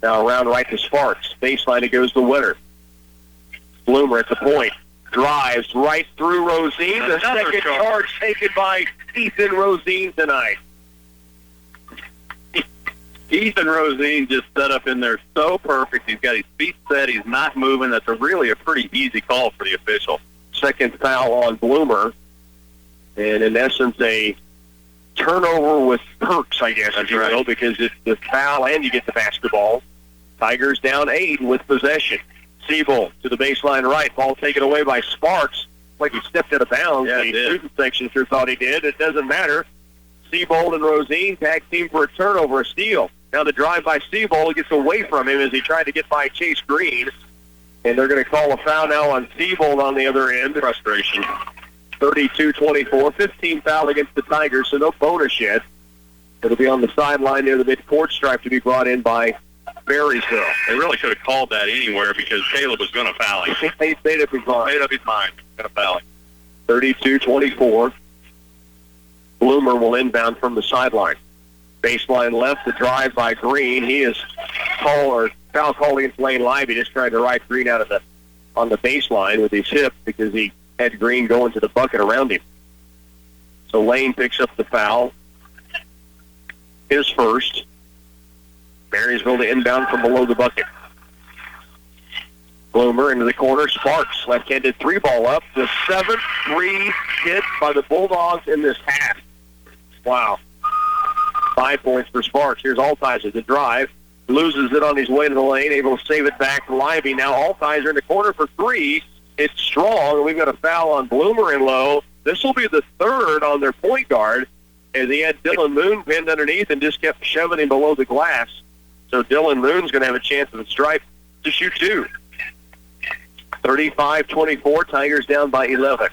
Now around right to Sparks. Baseline, it goes to Winter. Bloomer at the point. Drives right through Rosine. The second charge taken by Ethan Rosine tonight. Ethan Rosine just set up in there so perfect. He's got his feet set. He's not moving. That's really a pretty easy call for the official. Second foul on Bloomer. And in essence, a turnover with perks, I guess, if you will, because it's the foul and you get the basketball. Tigers down 8 with possession. Siebel to the baseline right. Ball taken away by Sparks. like he stepped out of bounds. Yeah, the student section sure thought he did. It doesn't matter. Seabold and Rosine tag team for a turnover, a steal. Now the drive by Seabold gets away from him as he tried to get by Chase Green. And they're going to call a foul now on Seabold on the other end. Frustration. 32-24, 15 foul against the Tigers, so no bonus yet. It'll be on the sideline near the midcourt stripe to be brought in by Marysville. They really could have called that anywhere because Caleb was going to foul him. He made up his mind. Made up his mind. Going to foul him. 32-24. Bloomer will inbound from the sideline. Baseline left, the drive by Green. He is foul called against Lane Lively. Just trying to ride Green out of on the baseline with his hip because he had Green going to the bucket around him. So Lane picks up the foul. His first. Marysville to inbound from below the bucket. Bloomer into the corner. Sparks, left-handed three ball up. The 7-3 hit by the Bulldogs in this half. Wow. 5 points for Sparks. Here's Altizer. The drive. Loses it on his way to the lane. Able to save it back to Lively. Now Altizer in the corner for three. It's strong. We've got a foul on Bloomer and low. This will be the third on their point guard as he had Dylan Moon pinned underneath and just kept shoving him below the glass. So Dylan Moon's going to have a chance at the stripe to shoot two. 35-24, Tigers down by 11.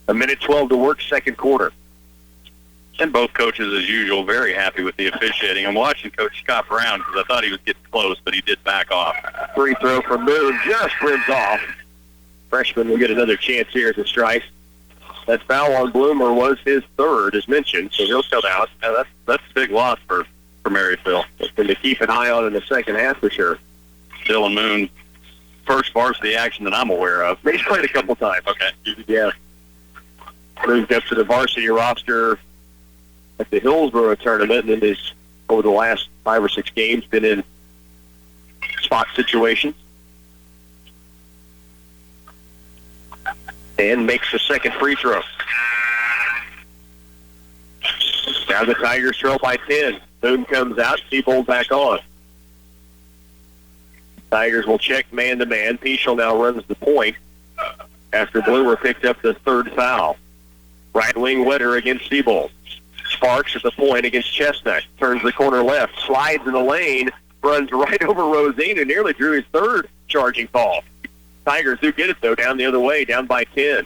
A minute 12 to work, second quarter. And both coaches, as usual, very happy with the officiating. I'm watching Coach Scott Brown because I thought he was getting close, but he did back off. Free throw from Moon just rims off. Freshman will get another chance here at the strike. That foul on Bloomer was his third, as mentioned, so he'll come out. Yeah, that's a big loss for Marysville. And to keep an eye on in the second half for sure. Dylan Moon, first varsity action that I'm aware of. He's played a couple times. Okay. Yeah. Moved up to the varsity roster at the Hillsborough tournament, and then he's, over the last 5 or 6 games, been in spot situations. And makes the second free throw. Now the Tigers trail by 10. Moon comes out, Seabold back on. Tigers will check man-to-man. Peschel now runs the point after Bloomer picked up the third foul. Right wing Wetter against Seabold. Sparks at the point against Chestnut. Turns the corner left, slides in the lane, runs right over Rosine and nearly drew his third charging ball. Tigers do get it, though, down the other way, down by 10.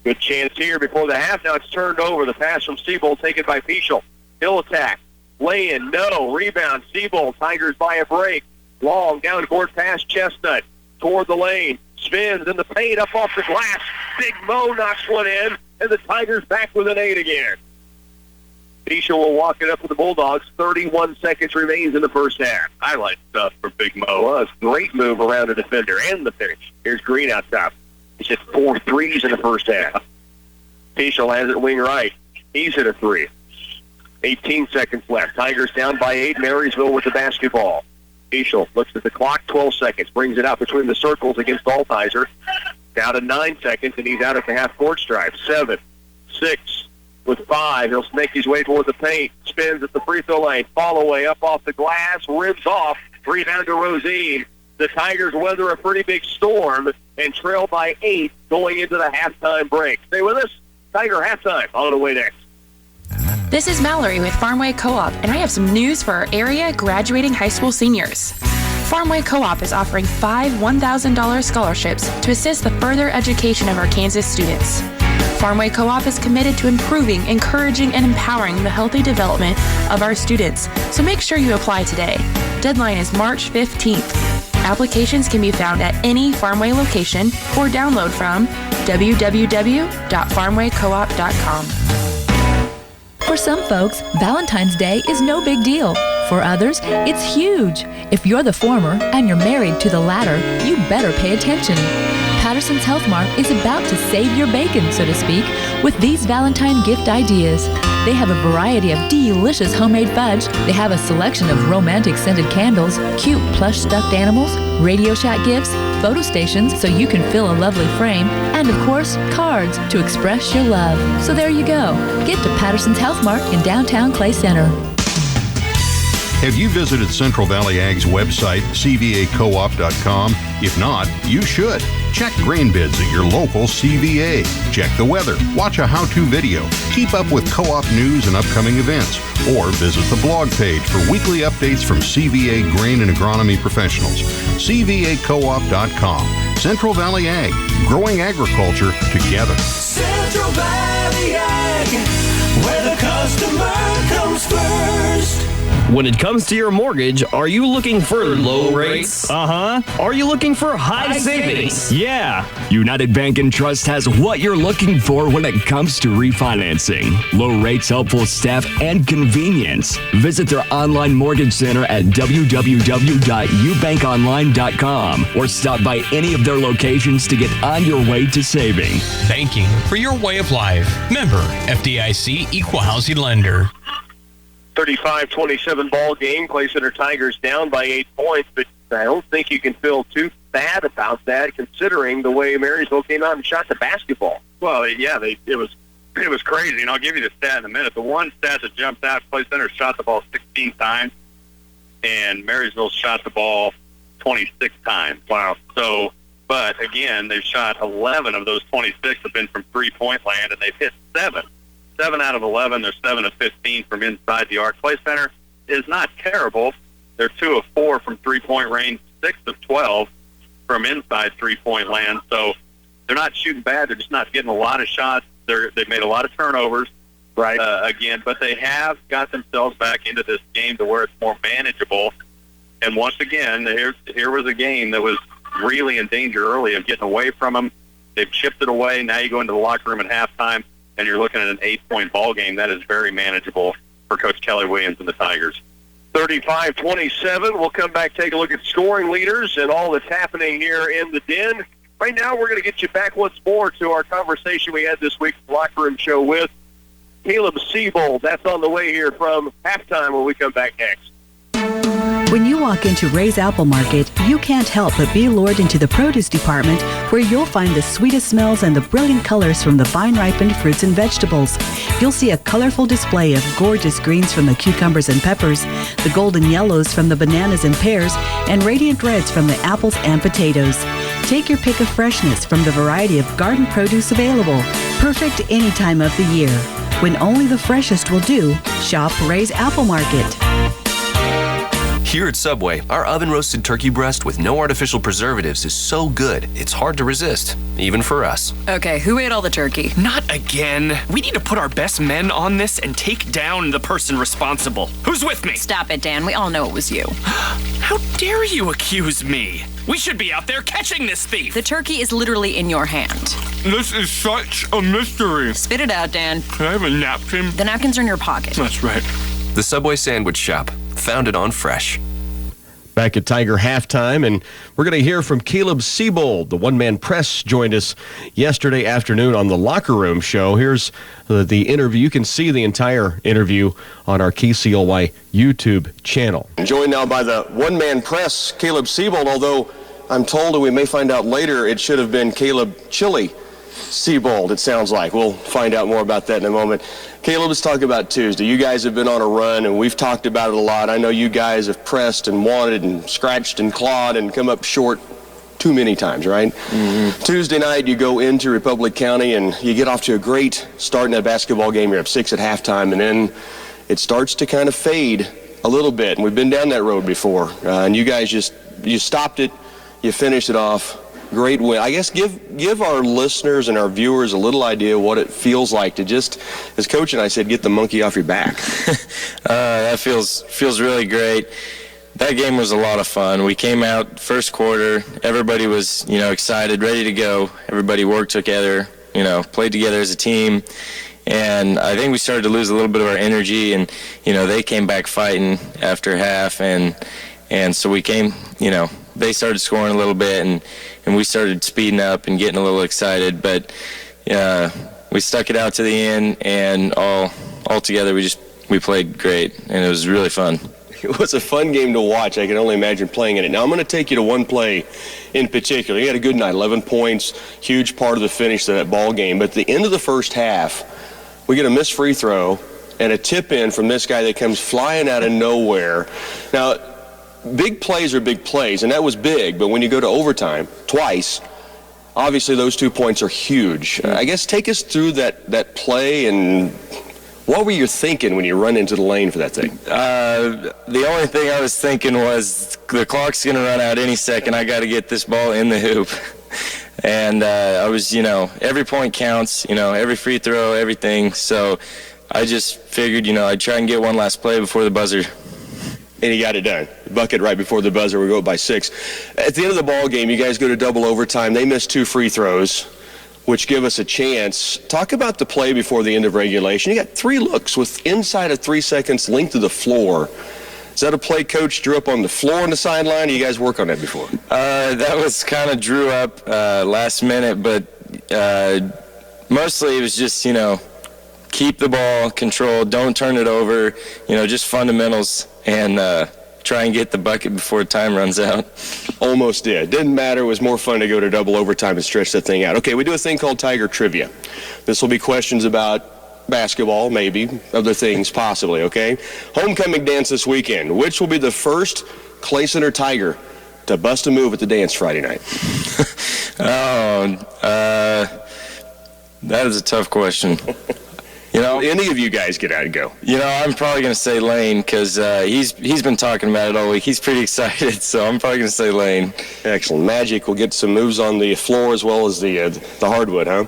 Good chance here before the half. Now it's turned over. The pass from Seabold taken by Peschel. He'll attack. Lay in, no. Rebound, Seabold. Tigers by a break. Long, down court pass, Chestnut. Toward the lane. Spins in the paint, up off the glass. Big Mo knocks one in, and the Tigers back with an 8 again. Peschel will walk it up for the Bulldogs. 31 seconds remains in the first half. Highlight stuff for Big Mo. It was. Great move around the defender and the finish. Here's Green out top. He's hit 4 threes in the first half. Peschel has it wing right. He's hit a 3. 18 seconds left. Tigers down by 8. Marysville with the basketball. Peschel looks at the clock. 12 seconds. Brings it out between the circles against Altizer. Down to 9 seconds, and he's out at the half-court stripe. 7, 6, with 5. He'll snake his way toward the paint. Spins at the free throw line. Fall away up off the glass. Rims off. Rebound to Rosine. The Tigers weather a pretty big storm and trail by 8 going into the halftime break. Stay with us. Tiger halftime on the way next. This is Mallory with Farmway Co-op, and I have some news for our area graduating high school seniors. Farmway Co-op is offering 5 $1,000 scholarships to assist the further education of our Kansas students. Farmway Co-op is committed to improving, encouraging, and empowering the healthy development of our students, so make sure you apply today. Deadline is March 15th. Applications can be found at any Farmway location or download from www.farmwaycoop.com. For some folks, Valentine's Day is no big deal. For others, it's huge. If you're the former and you're married to the latter, you better pay attention. Patterson's Health Mart is about to save your bacon, so to speak, with these Valentine gift ideas. They have a variety of delicious homemade fudge. They have a selection of romantic scented candles, cute plush stuffed animals, Radio Shack gifts, photo stations so you can fill a lovely frame, and of course, cards to express your love. So there you go. Get to Patterson's Health Mart in downtown Clay Center. Have you visited Central Valley Ag's website, cvacoop.com? If not, you should. Check grain bids at your local CVA. Check the weather. Watch a how-to video. Keep up with co-op news and upcoming events. Or visit the blog page for weekly updates from CVA grain and agronomy professionals. CVAcoop.com. Central Valley Ag. Growing agriculture together. Central Valley Ag, where the customer comes first. When it comes to your mortgage, are you looking for low rates? Uh-huh. Are you looking for high savings? Yeah. United Bank and Trust has what you're looking for when it comes to refinancing. Low rates, helpful staff, and convenience. Visit their online mortgage center at www.ubankonline.com or stop by any of their locations to get on your way to saving. Banking for your way of life. Member FDIC Equal Housing Lender. 35-27 ball game. Clay Center Tigers down by 8 points, but I don't think you can feel too bad about that considering the way Marysville came out and shot the basketball. Well, yeah, it was crazy, and I'll give you the stat in a minute. The one stat that jumps out, Clay Center shot the ball 16 times, and Marysville shot the ball 26 times. Wow. So, but again, they've shot 11 of those 26 have been from three-point land, and they've hit 7. 7 out of 11. They're 7 of 15 from inside the arc. Clay Center is not terrible. They're 2 of 4 from three-point range, 6 of 12 from inside three-point land. So they're not shooting bad. They're just not getting a lot of shots. They've made a lot of turnovers, right? Again, but they have got themselves back into this game to where it's more manageable. And once again, here was a game that was really in danger early of getting away from them. They've chipped it away. Now you go into the locker room at halftime, and you're looking at an 8-point ball game. That is very manageable for Coach Kelly Williams and the Tigers. 35-27. We'll come back, take a look at scoring leaders and all that's happening here in the Den. Right now, we're going to get you back once more to our conversation we had this week, the Locker Room Show with Caleb Siebold. That's on the way here from halftime when we come back next. When you walk into Ray's Apple Market, you can't help but be lured into the produce department where you'll find the sweetest smells and the brilliant colors from the vine-ripened fruits and vegetables. You'll see a colorful display of gorgeous greens from the cucumbers and peppers, the golden yellows from the bananas and pears, and radiant reds from the apples and potatoes. Take your pick of freshness from the variety of garden produce available. Perfect any time of the year. When only the freshest will do, shop Ray's Apple Market. Here at Subway, our oven-roasted turkey breast with no artificial preservatives is so good, it's hard to resist, even for us. Okay, who ate all the turkey? Not again. We need to put our best men on this and take down the person responsible. Who's with me? Stop it, Dan. We all know it was you. How dare you accuse me? We should be out there catching this thief. The turkey is literally in your hand. This is such a mystery. Spit it out, Dan. Can I have a napkin? The napkins are in your pocket. That's right. The Subway Sandwich Shop, founded on fresh. Back at Tiger halftime, and we're going to hear from Caleb Siebold. The one-man press joined us yesterday afternoon on the Locker Room Show. Here's the interview. You can see the entire interview on our KCLY YouTube channel. Joined now by the one-man press, Caleb Siebold, although I'm told, and we may find out later, it should have been Caleb Chili Siebold, it sounds like. We'll find out more about that in a moment. Caleb, let's talk about Tuesday. You guys have been on a run, and we've talked about it a lot. I know you guys have pressed and wanted and scratched and clawed and come up short too many times, right? Mm-hmm. Tuesday night, you go into Republic County, and you get off to a great start in that basketball game. You're up 6 at halftime, and then it starts to kind of fade a little bit, and we've been down that road before. And you guys you stopped it, you finished it off. Great win. I guess give our listeners and our viewers a little idea what it feels like to just, as Coach and I said, get the monkey off your back. That feels really great. That game was a lot of fun. We came out first quarter. Everybody was, excited, ready to go. Everybody worked together, played together as a team. And I think we started to lose a little bit of our energy, and, they came back fighting after half. And so we came, they started scoring a little bit, and we started speeding up and getting a little excited. But we stuck it out to the end, and all together we played great, and it was really fun. It was a fun game to watch. I can only imagine playing in it. Now, I'm going to take you to one play in particular. You had a good night, 11 points, huge part of the finish of that ball game. But at the end of the first half, we get a missed free throw and a tip-in from this guy that comes flying out of nowhere. Now, big plays are big plays, and that was big. But when you go to overtime twice, Obviously, those 2 points are huge. I guess take us through that play, and what were you thinking when you run into the lane for that thing? The only thing I was thinking was the clock's going to run out any second. I got to get this ball in the hoop. And I was, every point counts, every free throw, everything. So I just figured, I'd try and get one last play before the buzzer. And he got it done. Bucket right before the buzzer. We go up by 6. At the end of the ball game, you guys go to double overtime. They miss 2 free throws, which give us a chance. Talk about the play before the end of regulation. You got 3 looks with inside of 3 seconds length of the floor. Is that a play Coach drew up on the floor on the sideline? Or you guys work on that before? That was kind of drew up last minute, but mostly it was just, keep the ball controlled, don't turn it over, just fundamentals, and try and get the bucket before time runs out. Almost did. Didn't matter. It was more fun to go to double overtime and stretch that thing out. Okay, we do a thing called Tiger Trivia. This will be questions about basketball, maybe, other things possibly, okay? Homecoming dance this weekend. Which will be the first Clay Center Tiger to bust a move at the dance Friday night? That is a tough question. Any of you guys get out and go? I'm probably going to say Lane because he's been talking about it all week. He's pretty excited, so I'm probably going to say Lane. Excellent. Magic will get some moves on the floor as well as the hardwood, huh?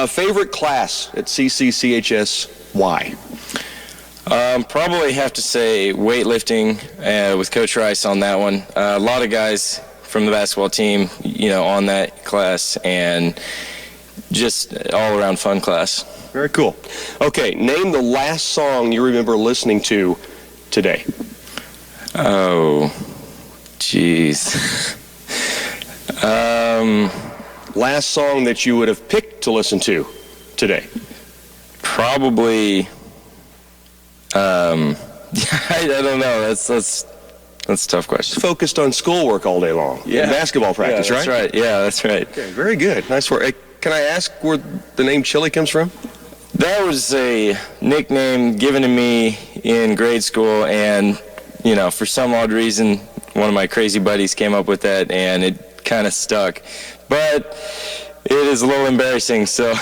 Favorite class at KCLY? Probably have to say weightlifting with Coach Rice on that one. A lot of guys from the basketball team, on that class, and just all-around fun class. Very cool. Okay, name the last song you remember listening to today. Oh, jeez. Last song that you would have picked to listen to today. Probably. I don't know. That's a tough question. Focused on schoolwork all day long. Yeah. And basketball practice, that's right? Yeah, that's right. Okay, very good. Nice work. Hey, can I ask where the name Chili comes from? That was a nickname given to me in grade school, and, for some odd reason, one of my crazy buddies came up with that, and it kind of stuck. But it is a little embarrassing, so...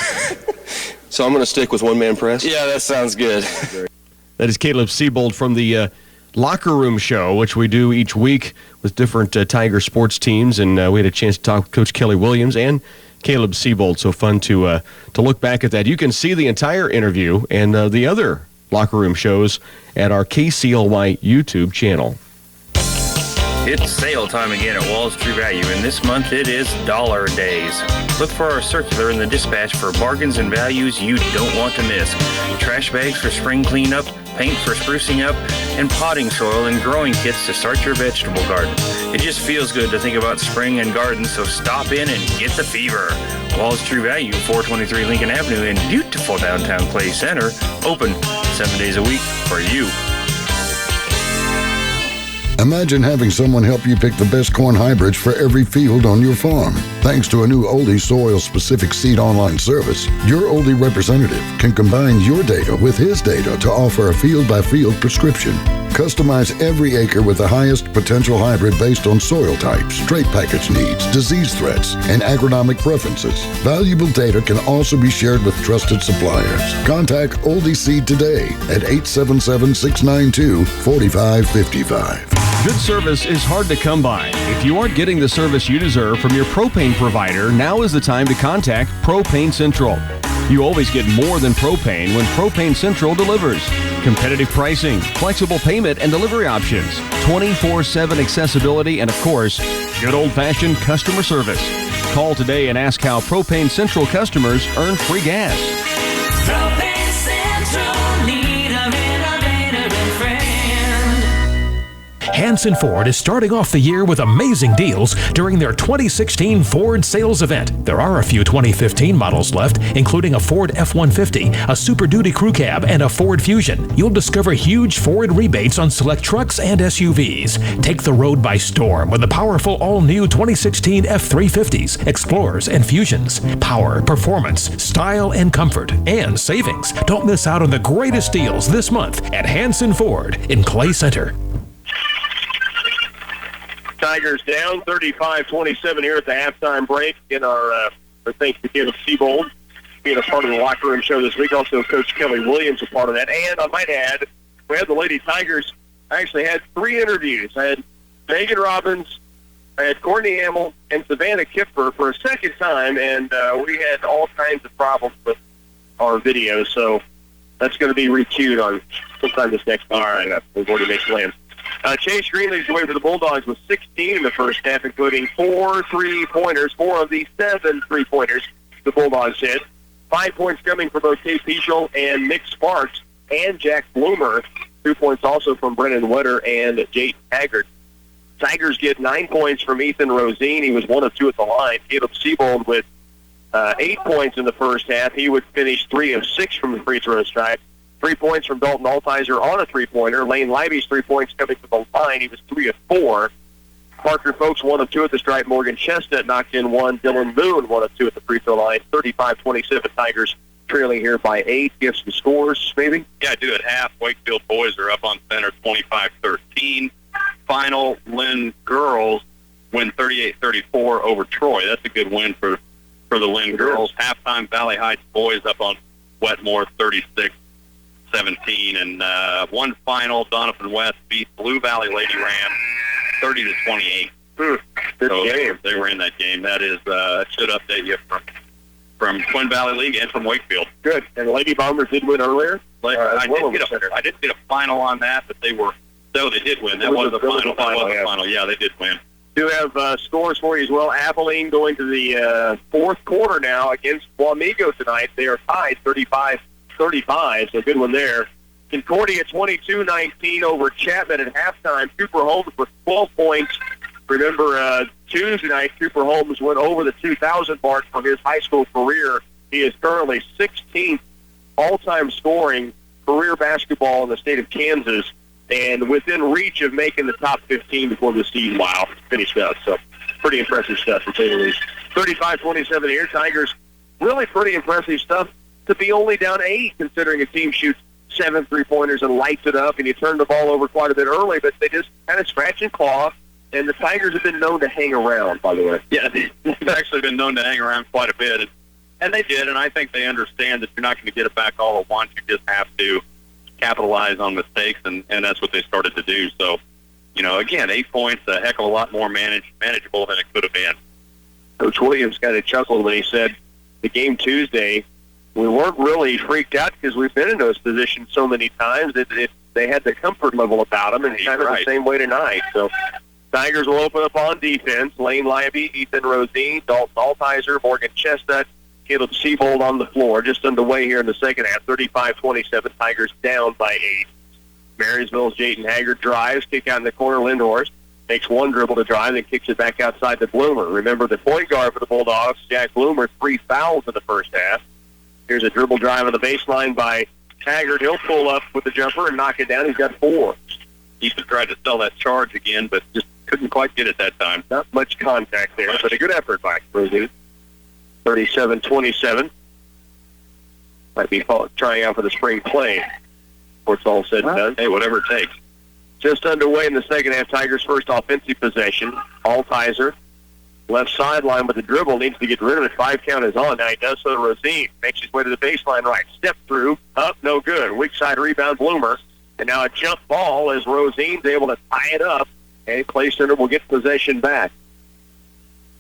So I'm going to stick with one-man press? Yeah, that sounds good. That is Caleb Siebold from the Locker Room Show, which we do each week with different Tiger sports teams, and we had a chance to talk with Coach Kelly Williams and Caleb Siebold. So fun to look back at that. You can see the entire interview and the other Locker Room shows at our KCLY YouTube channel. It's sale time again at Wall's True Value, and this month it is Dollar Days. Look for our circular in the dispatch for bargains and values you don't want to miss. Trash bags for spring cleanup, paint for sprucing up, and potting soil and growing kits to start your vegetable garden. It just feels good to think about spring and garden, so stop in and get the fever. Wall's True Value, 423 Lincoln Avenue in beautiful downtown Clay Center, open 7 days a week for you. Imagine having someone help you pick the best corn hybrids for every field on your farm. Thanks to a new Oldie soil-specific seed online service, your Oldie representative can combine your data with his data to offer a field-by-field prescription. Customize every acre with the highest potential hybrid based on soil types, trait package needs, disease threats, and agronomic preferences. Valuable data can also be shared with trusted suppliers. Contact Oldie Seed today at 877-692-4555. Good service is hard to come by. If you aren't getting the service you deserve from your propane provider, now is the time to contact Propane Central. You always get more than propane when Propane Central delivers. Competitive pricing, flexible payment and delivery options, 24/7 accessibility, and of course, good old-fashioned customer service. Call today and ask how Propane Central customers earn free gas. Propane Central, leader, innovator, and friend. Hanson Ford is starting off the year with amazing deals during their 2016 Ford sales event. There are a few 2015 models left, including a Ford F-150, a Super Duty Crew Cab, and a Ford Fusion. You'll discover huge Ford rebates on select trucks and SUVs. Take the road by storm with the powerful all-new 2016 F-350s, Explorers, and Fusions. Power, performance, style, and comfort, and savings. Don't miss out on the greatest deals this month at Hanson Ford in Clay Center. Tigers down 35-27 here at the halftime break in our But thanks to Caleb Seabold being a part of the locker room show this week. Also, Coach Kelly Williams a part of that. And I might add, we had the Lady Tigers. I actually had 3 interviews. I had Megan Robbins, I had Courtney Hamill, and Savannah Kipper for a second time, and we had all kinds of problems with our video. So that's going to be requeued on sometime this next week. All right, we've already made plans. Chase Green leads the way for the Bulldogs with 16 in the first half, including 4 3-pointers, 4 of the 7 3-pointers the Bulldogs hit. 5 points coming from both Kate Peschel and Nick Sparks and Jack Bloomer. 2 points also from Brennan Wetter and Jayden Haggard. Tigers get 9 points from Ethan Rosine. He was 1 of 2 at the line. Caleb Seabold with 8 points in the first half. He would finish 3 of 6 from the free throw stripe. 3 points from Dalton Altizer on a 3-pointer. Lane Libby's 3 points coming from the line. He was 3 of 4. Parker Folks 1 of 2 at the stripe. Morgan Chestnut knocked in 1. Dylan Moon 1 of 2 at the free throw line. 35-27 Tigers trailing here by 8. Give some scores, maybe? Yeah, I do at half. Wakefield boys are up on center 25-13. Final, Lynn girls win 38-34 over Troy. That's a good win for the Lynn girls. Halftime, Valley Heights boys up on Wetmore 36-17. And one final, Donovan West beat Blue Valley Lady Rams 30-28. Good game. They were in that game. That is should update you from Twin Valley League and from Wakefield. Good. And the Lady Bombers did win earlier? I didn't get a final on that, but they were. So they did win. That was the final. Yeah, they did win. Do have scores for you as well. Abilene going to the fourth quarter now against Wamego tonight. They are tied 35-35, so good one there. Concordia 22-19 over Chapman at halftime. Cooper Holmes with 12 points. Remember, Tuesday night, Cooper Holmes went over the 2,000 mark for his high school career. He is currently 16th all-time scoring career basketball in the state of Kansas, and within reach of making the top 15 before the season. Wow, finished up. So pretty impressive stuff, to say the least. 35-27 here. Tigers, really pretty impressive stuff to be only down 8, considering a team shoots 7 3-pointers and lights it up, and you turn the ball over quite a bit early, but they just kind of scratch and claw. And the Tigers have been known to hang around, by the way. Yeah, they've actually been known to hang around quite a bit. And they did, and I think they understand that you're not going to get it back all at once. You just have to capitalize on mistakes, and that's what they started to do. So, again, 8 points, a heck of a lot more manageable than it could have been. Coach Williams kind of chuckled when he said the game Tuesday, we weren't really freaked out because we've been in those positions so many times that they had the comfort level about them, and it's kind of the same way tonight. So Tigers will open up on defense. Lane Libby, Ethan Rosine, Dalton Altizer, Morgan Chestnut, Caleb Seabold on the floor. Just underway here in the second half. 35-27, Tigers down by 8. Marysville's Jayden Haggard drives, kick out in the corner. Lindhorst makes one dribble to drive, then kicks it back outside to Bloomer. Remember, the point guard for the Bulldogs, Jack Bloomer, 3 fouls in the first half. Here's a dribble drive on the baseline by Haggard. He'll pull up with the jumper and knock it down. He's got 4. Easton tried to sell that charge again, but just couldn't quite get it that time. Not much contact there, but a good effort by Rosine. 37-27. Might be trying out for the spring play before it's all said and done. Hey, whatever it takes. Just underway in the second half, Tigers' first offensive possession. Altizer, left sideline with the dribble, needs to get rid of it. 5 count is on. Now he does so to Rosine. Makes his way to the baseline right. Step through. Up, no good. Weak side rebound, Bloomer. And now a jump ball as Rosine's able to tie it up. And Clay Center will get possession back.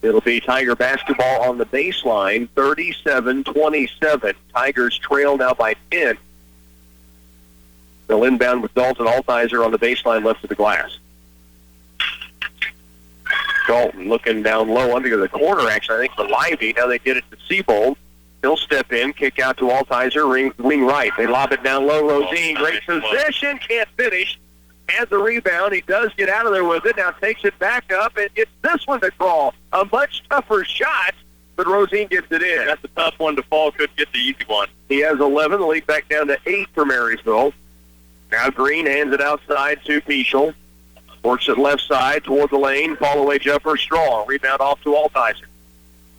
It'll be Tiger basketball on the baseline, 37-27. Tigers trail now by 10. They'll inbound with Dalton Altizer on the baseline left of the glass. Dalton looking down low under the corner, actually, I think, for Livy. Now they get it to Seabold. He'll step in, kick out to Altizer, wing right. They lob it down low. Rosine, great position, can't finish. Has the rebound. He does get out of there with it. Now takes it back up and gets this one to crawl. A much tougher shot, but Rosine gets it in. That's a tough one to fall. Could get the easy one. He has 11. The lead back down to 8 for Marysville. Now Green hands it outside to Peschel. Works it left side toward the lane. Fall away jumper strong. Rebound off to Altizer.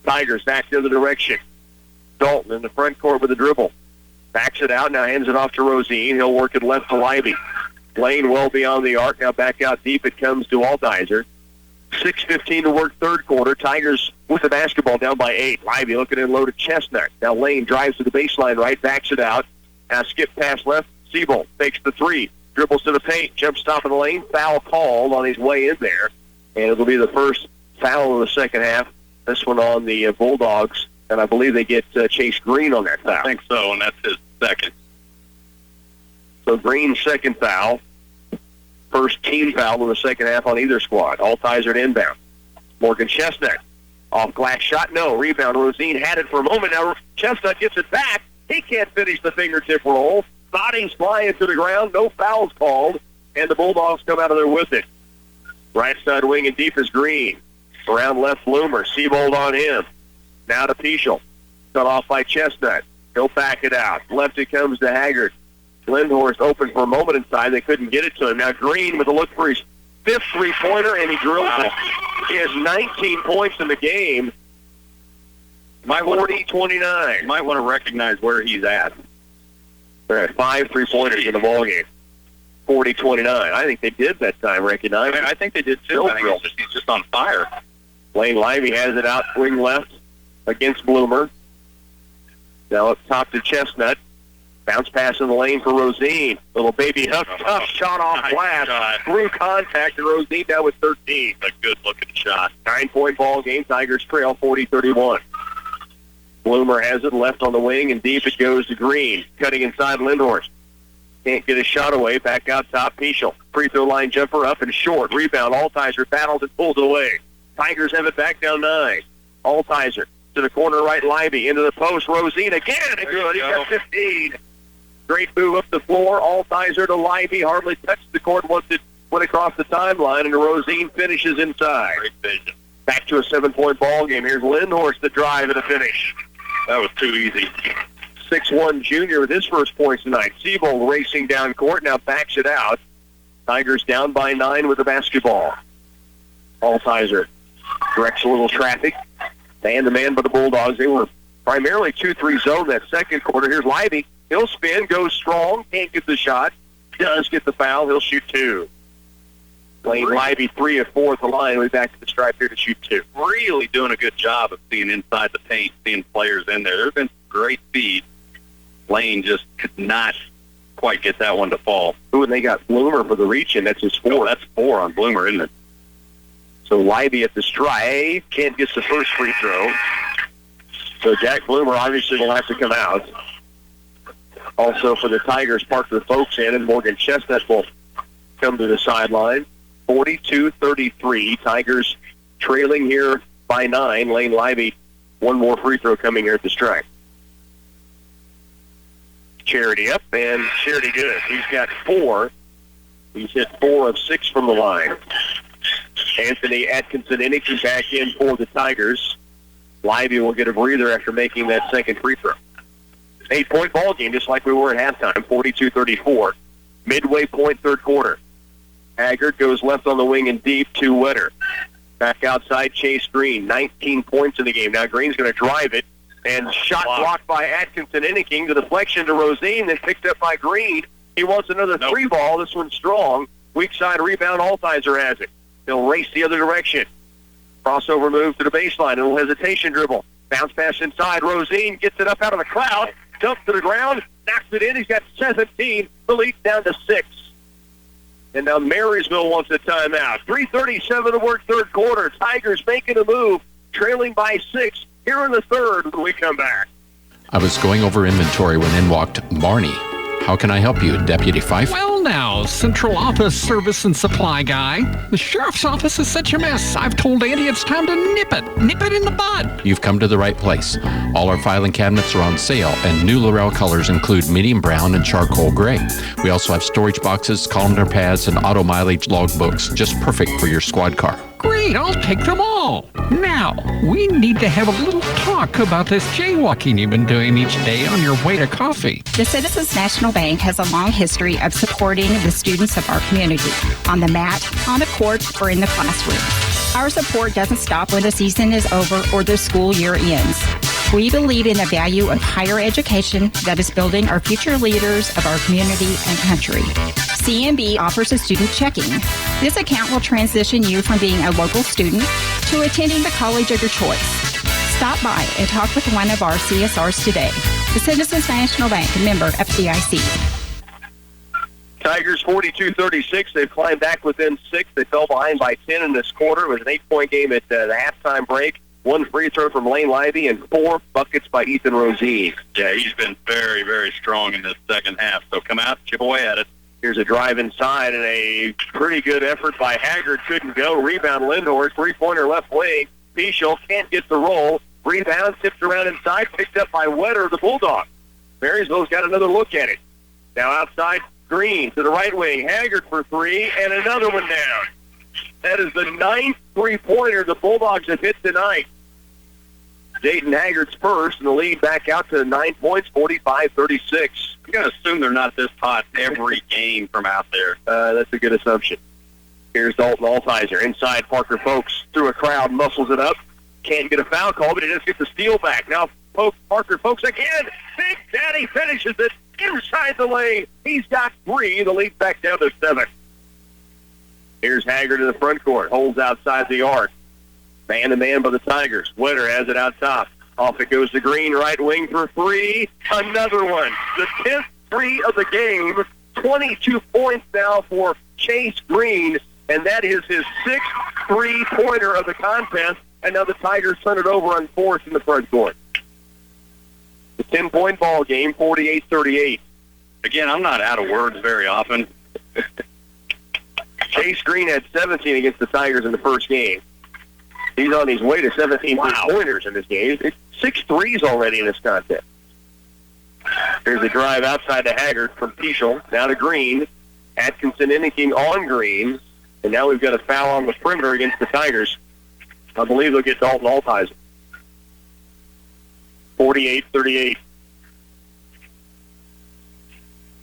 Tigers back the other direction. Dalton in the front court with a dribble. Backs it out. Now hands it off to Rosine. He'll work it left to Libby. Lane well beyond the arc. Now back out deep. It comes to Altizer. 6:15 to work third quarter. Tigers with the basketball down by 8. Lively looking in low to Chestnut. Now Lane drives to the baseline right, backs it out. Now skip pass left. Siebold fakes the three. Dribbles to the paint. Jump stop in the lane. Foul called on his way in there. And it'll be the first foul of the second half. This one on the Bulldogs. And I believe they get Chase Green on that foul. I think so, and that's his second. So Green's second foul. First team foul in the second half on either squad. Altizer at inbound. Morgan Chestnut. Off glass shot. No. Rebound. Rosine had it for a moment. Now Chestnut gets it back. He can't finish the fingertip roll. Bottings flying to the ground. No fouls called. And the Bulldogs come out of there with it. Right side wing and deep is Green. Around left Bloomer. Siebold on him. Now to Peschel. Cut off by Chestnut. He'll back it out. Left it comes to Haggard. Lindhorst open for a moment inside. They couldn't get it to him. Now Green with a look for his fifth three-pointer, and he drills it. He has 19 points in the game. 40-29. Might want to recognize where he's at. They're at 5 3-pointers in the ballgame. 40-29. I think they did that time recognize. I think they did too. I think he's just on fire. Lane Lively has it out wing left against Bloomer. Now up top to Chestnut. Bounce pass in the lane for Rosine. Little baby Huff, tough shot off glass. Through contact, and Rosine down with 13. A good-looking shot. 9-point ball game. Tigers trail 40-31. Bloomer has it left on the wing, and deep it goes to Green. Cutting inside Lindhorst. Can't get a shot away. Back out top, Peschel. Free throw line jumper up and short. Rebound. Altizer battles and pulls it away. Tigers have it back down 9. Altizer to the corner right, Lively. Into the post. Rosine again. And good. He got 15. Great move up the floor. Altizer to Lively. Hardly touched the court once it went across the timeline, and Rosine finishes inside. Great vision. Back to a 7-point ball game. Here's Lindhorst to drive and a finish. That was too easy. 6'1" junior with his first points tonight. Siebold racing down court, now backs it out. Tigers down by 9 with the basketball. Altizer directs a little traffic. Man-to-man by the Bulldogs. They were primarily 2-3 zone that second quarter. Here's Lively. He'll spin, goes strong, can't get the shot. Does get the foul. He'll shoot 2. Lane Lively 3 of 4 at the line. We'll be back to the stripe here to shoot 2. Really doing a good job of seeing inside the paint, seeing players in there. There's been great speed. Lane just could not quite get that one to fall. Ooh, and they got Bloomer for the reach, and that's his 4. Oh, that's 4 on Bloomer, isn't it? So Lively at the strike. Can't get the first free throw. So Jack Bloomer obviously will have to come out. Also for the Tigers, park the folks in, and Morgan Chestnut will come to the sideline. 42-33. Tigers trailing here by 9. Lane Lively, one more free throw coming here at the strike. Charity up, and Charity good. He's got 4. He's hit 4 of 6 from the line. Anthony Atkinson anything back in for the Tigers. Lively will get a breather after making that second free throw. 8-point ball game, just like we were at halftime, 42-34. Midway point, third quarter. Haggard goes left on the wing and deep to Wetter. Back outside, Chase Green. 19 points in the game. Now Green's going to drive it. And shot blocked by Atkinson Inniking. The deflection to Rosine, then picked up by Green. He wants another 3 ball. This one's strong. Weak side rebound, Altizer has it. He'll race the other direction. Crossover move to the baseline. A little hesitation dribble. Bounce pass inside. Rosine gets it up out of the crowd. Dumps to the ground. Knocks it in. He's got 17. The lead down to 6. And now Marysville wants a timeout. 3:37 to work third quarter. Tigers making a move. Trailing by 6. Here in the third when we come back. I was going over inventory when in walked Barney. How can I help you, Deputy Fife? Well, now, Central Office Service and Supply Guy. The Sheriff's Office is such a mess. I've told Andy it's time to nip it. Nip it in the bud. You've come to the right place. All our filing cabinets are on sale, and new Laurel colors include medium brown and charcoal gray. We also have storage boxes, columnar pads, and auto mileage logbooks, just perfect for your squad car. Great, I'll take them all. Now, we need to have a little talk about this jaywalking you've been doing each day on your way to coffee. The Citizens National Bank has a long history of supporting the students of our community, on the mat, on the court, or in the classroom. Our support doesn't stop when the season is over or the school year ends. We believe in the value of higher education that is building our future leaders of our community and country. CMB offers a student checking. This account will transition you from being a local student to attending the college of your choice. Stop by and talk with one of our CSRs today. The Citizens National Bank, member FDIC. Tigers 42-36. They've climbed back within 6. They fell behind by 10 in this quarter. It was an 8-point game at the halftime break. 1 free throw from Lane Lively and 4 buckets by Ethan Rosine. Yeah, he's been very, very strong in this second half. So come out, chip away at it. Here's a drive inside and a pretty good effort by Haggard. Couldn't go. Rebound Lindhorst. 3-pointer left wing. Pichel can't get the roll. Rebound tipped around inside. Picked up by Wetter, the Bulldog. Marysville's got another look at it. Now outside. Green to the right wing. Haggard for 3, and another one down. That is the 9th three-pointer the Bulldogs have hit tonight. Dayton Haggard's first, and the lead back out to 9 points, 45-36. I'm going to assume they're not this hot every game from out there. That's a good assumption. Here's Dalton Altizer. Inside, Parker Folks through a crowd, muscles it up. Can't get a foul call, but he just gets the steal back. Now Parker Folks again. Big Daddy finishes it. Inside the lane. He's got 3. The lead back down to 7. Here's Haggard in the front court. Holds outside the arc. Man-to-man by the Tigers. Wetter has it out top. Off it goes to Green, right wing for 3. Another one. The 10th 3 of the game. 22 points now for Chase Green, and that is his 6th three-pointer of the contest. And now the Tigers turn it over on 4th in the front court. The 10-point ball game, 48-38. Again, I'm not out of words very often. Chase Green had 17 against the Tigers in the first game. He's on his way to 17 pointers in this game. It's 6 threes already in this contest. There's a drive outside to Haggard from Pichel. Now to Green. Atkinson inking on Green. And now we've got a foul on the perimeter against the Tigers. I believe they'll get Dalton Altizer. 48-38.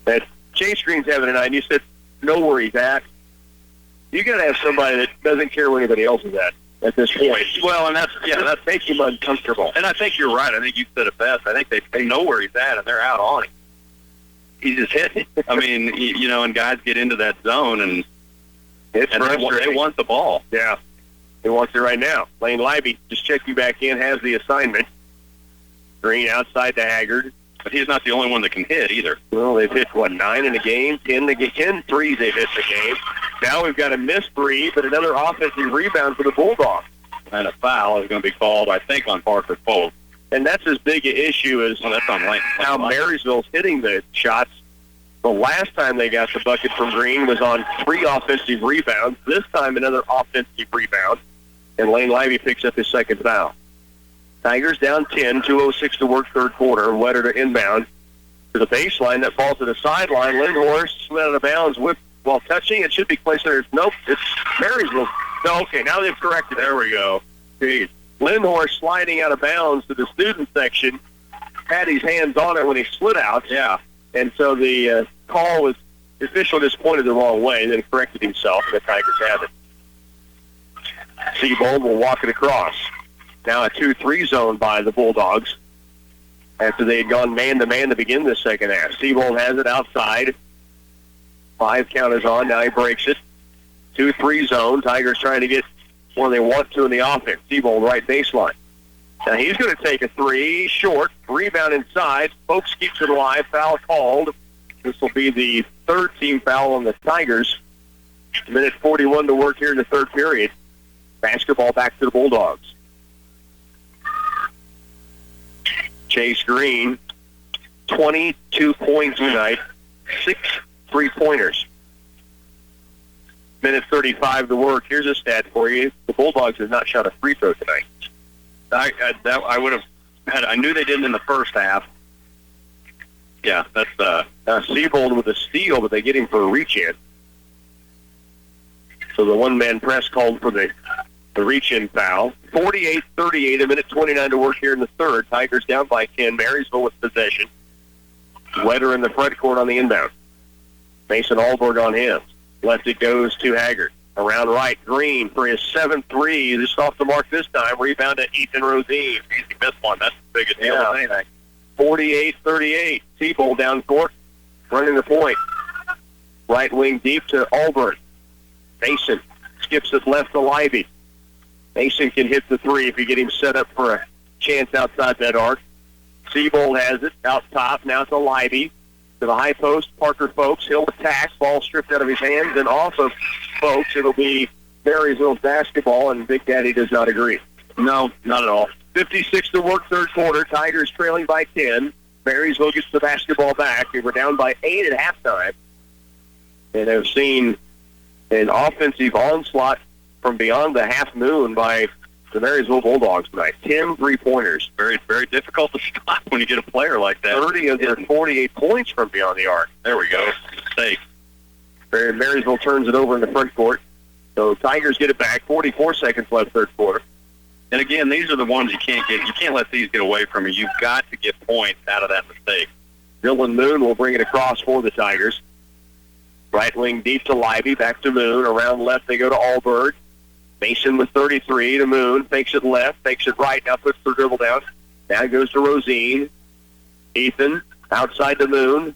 That Chase Green's having a night, and you said know where he's at. You got to have somebody that doesn't care where anybody else is at this point. Well, and that makes him uncomfortable. And I think you're right. I think you said it best. I think they know where he's at, and they're out on him. He's just hitting. I mean, and guys get into that zone, and they want the ball. Yeah. He wants it right now. Lane Lively, just check you back in, has the assignment. Green outside to Haggard. But he's not the only one that can hit either. Well, they've hit, 9 in a game? 10 threes they've hit in the game. Now we've got a missed 3, but another offensive rebound for the Bulldogs. And a foul is going to be called, I think, on Parker Folks. And that's as big an issue as that's on Lane. How Marysville's hitting the shots. The last time they got the bucket from Green was on 3 offensive rebounds. This time another offensive rebound. And Lane Lively picks up his second foul. Tigers down 10, 2:06 to work third quarter. Wetter to inbound to the baseline. That falls to the sideline. Lindhorst went out of bounds while touching. It should be placed there. Nope, it's Marysville. No, okay, now they've corrected it. There we go. Jeez. Lindhorst sliding out of bounds to the student section. Had his hands on it when he slid out. Yeah. And so the call was, the official just pointed the wrong way, then corrected himself, and the Tigers have it. Seabold will walk it across. Now a 2-3 zone by the Bulldogs after they had gone man-to-man to begin the second half. Seabold has it outside. 5 count is on. Now he breaks it. 2-3 zone. Tigers trying to get where they want to in the offense. Seabold right baseline. Now he's going to take a 3 short. Rebound inside. Folks keeps it alive. Foul called. This will be the 3rd team foul on the Tigers. Minute 41 to work here in the third period. Basketball back to the Bulldogs. Chase Green, 22 points tonight, 6 3-pointers. Minute 35 to work. Here's a stat for you. The Bulldogs have not shot a free throw tonight. I would have had. I knew they didn't in the first half. Yeah, that's Seabold with a steal, but they get him for a reach-in. So the one-man press called for the reach-in foul. 48-38, a minute 29 to work here in the third. Tigers down by 10. Marysville with possession. Wetter in the front court on the inbound. Mason Alberg on him. Left it goes to Haggard. Around right, Green for his 7-3. Just off the mark this time. Rebound to Ethan Rosine. Easy miss one. That's the biggest deal of anything. 48-38. Seabold down court, running the point. Right wing deep to Auburn. Mason skips it left to Livy. Mason can hit the three if you get him set up for a chance outside that arc. Seabold has it out top. Now to Livy. To the high post, Parker Folks. He'll attack. Ball stripped out of his hands. And off of Folks, it'll be Marysville's basketball, and Big Daddy does not agree. No, not at all. 56 to work third quarter. Tigers trailing by 10. Marysville gets the basketball back. They were down by 8 at halftime. And have seen an offensive onslaught from beyond the half moon by the Marysville Bulldogs tonight. 10 three-pointers. Very, very difficult to stop when you get a player like that. 30 of their 48 points from beyond the arc. There we go. Mistake. Marysville turns it over in the front court. So Tigers get it back. 44 seconds left third quarter. And again, these are the ones you can't get. You can't let these get away from you. You've got to get points out of that mistake. Dylan Moon will bring it across for the Tigers. Right wing deep to Livy, back to Moon. Around left they go to Allberg. Mason with 33 to Moon. Fakes it left, fakes it right. Now puts the dribble down. Now goes to Rosine. Ethan outside to Moon.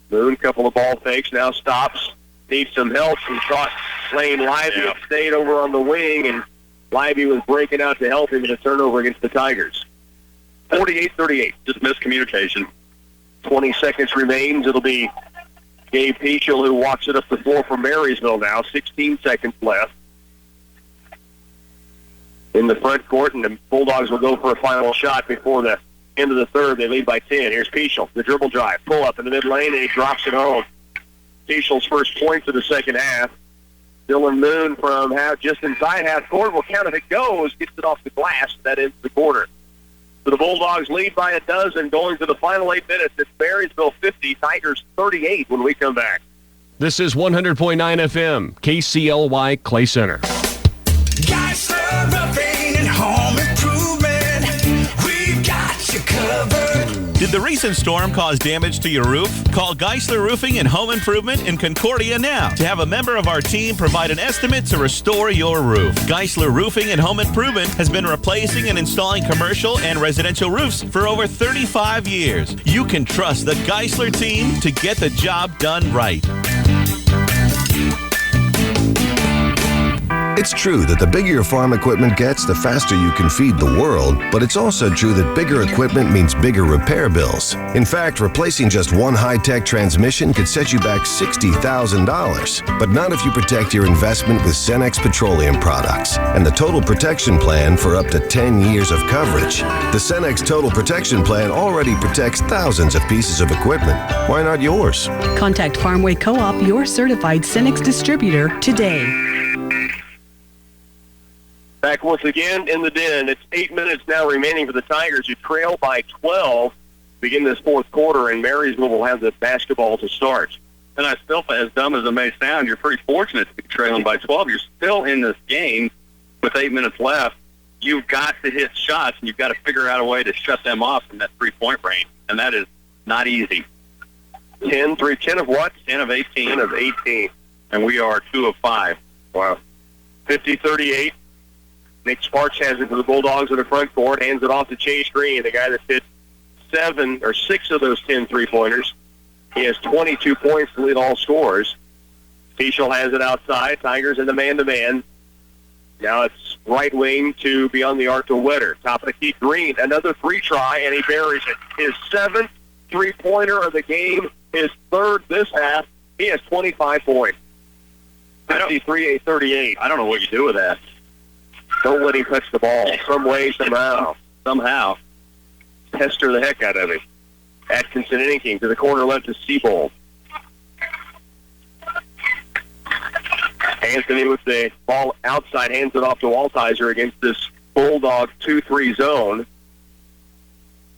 Moon, couple of ball fakes. Now stops. Needs some help. He thought Lane Livy had stayed over on the wing, and Livy was breaking out to help him in a turnover against the Tigers. 48-38. Just miscommunication. 20 seconds remains. It'll be Gabe Peschel who walks it up the floor for Marysville now. 16 seconds left. In the front court, and the Bulldogs will go for a final shot before the end of the third. They lead by 10. Here's Peschel, the dribble drive. Pull up in the mid lane, and he drops it home. Peschel's first points of the second half. Dylan Moon from just inside half court will count if it goes. Gets it off the glass. That ends the quarter. So the Bulldogs lead by 12 going to the final 8 minutes. It's Marysville 50, Tigers 38 when we come back. This is 100.9 FM, KCLY Clay Center. Geisler Roofing and Home Improvement. We've got you covered. Did the recent storm cause damage to your roof? Call Geisler Roofing and Home Improvement in Concordia now to have a member of our team provide an estimate to restore your roof. Geisler Roofing and Home Improvement has been replacing and installing commercial and residential roofs for over 35 years. You can trust the Geisler team to get the job done right. It's true that the bigger your farm equipment gets, the faster you can feed the world, but it's also true that bigger equipment means bigger repair bills. In fact, replacing just one high-tech transmission could set you back $60,000, but not if you protect your investment with Cenex Petroleum products and the Total Protection Plan for up to 10 years of coverage. The Cenex Total Protection Plan already protects thousands of pieces of equipment. Why not yours? Contact Farmway Co-op, your certified Cenex distributor, today. Back once again in the den. It's 8 minutes now remaining for the Tigers, who trail by 12 to begin this fourth quarter, and Marysville will have the basketball to start. And I still, as dumb as it may sound, you're pretty fortunate to be trailing by 12. You're still in this game with 8 minutes left. You've got to hit shots, and you've got to figure out a way to shut them off from that three-point range, and that is not easy. 10 of what? 10 of 18. 10 of 18. And we are 2 of 5. Wow. 50-38. Nick Sparks has it for the Bulldogs in the front court, hands it off to Chase Green, the guy that hit 6 of those 10 three-pointers. He has 22 points to lead all scorers. Peschel has it outside. Tigers in the man-to-man. Now it's right wing to beyond the arc to Wetter. Top of the key, Green. Another free try, and he buries it. His 7th three-pointer of the game, his 3rd this half. He has 25 points. 53-38. I don't know what you do with that. Don't let him touch the ball. Some way, somehow. Pester the heck out of him. Atkinson inking to the corner left to Seabold. Anthony with the ball outside, hands it off to Altizer against this Bulldog 2-3 zone.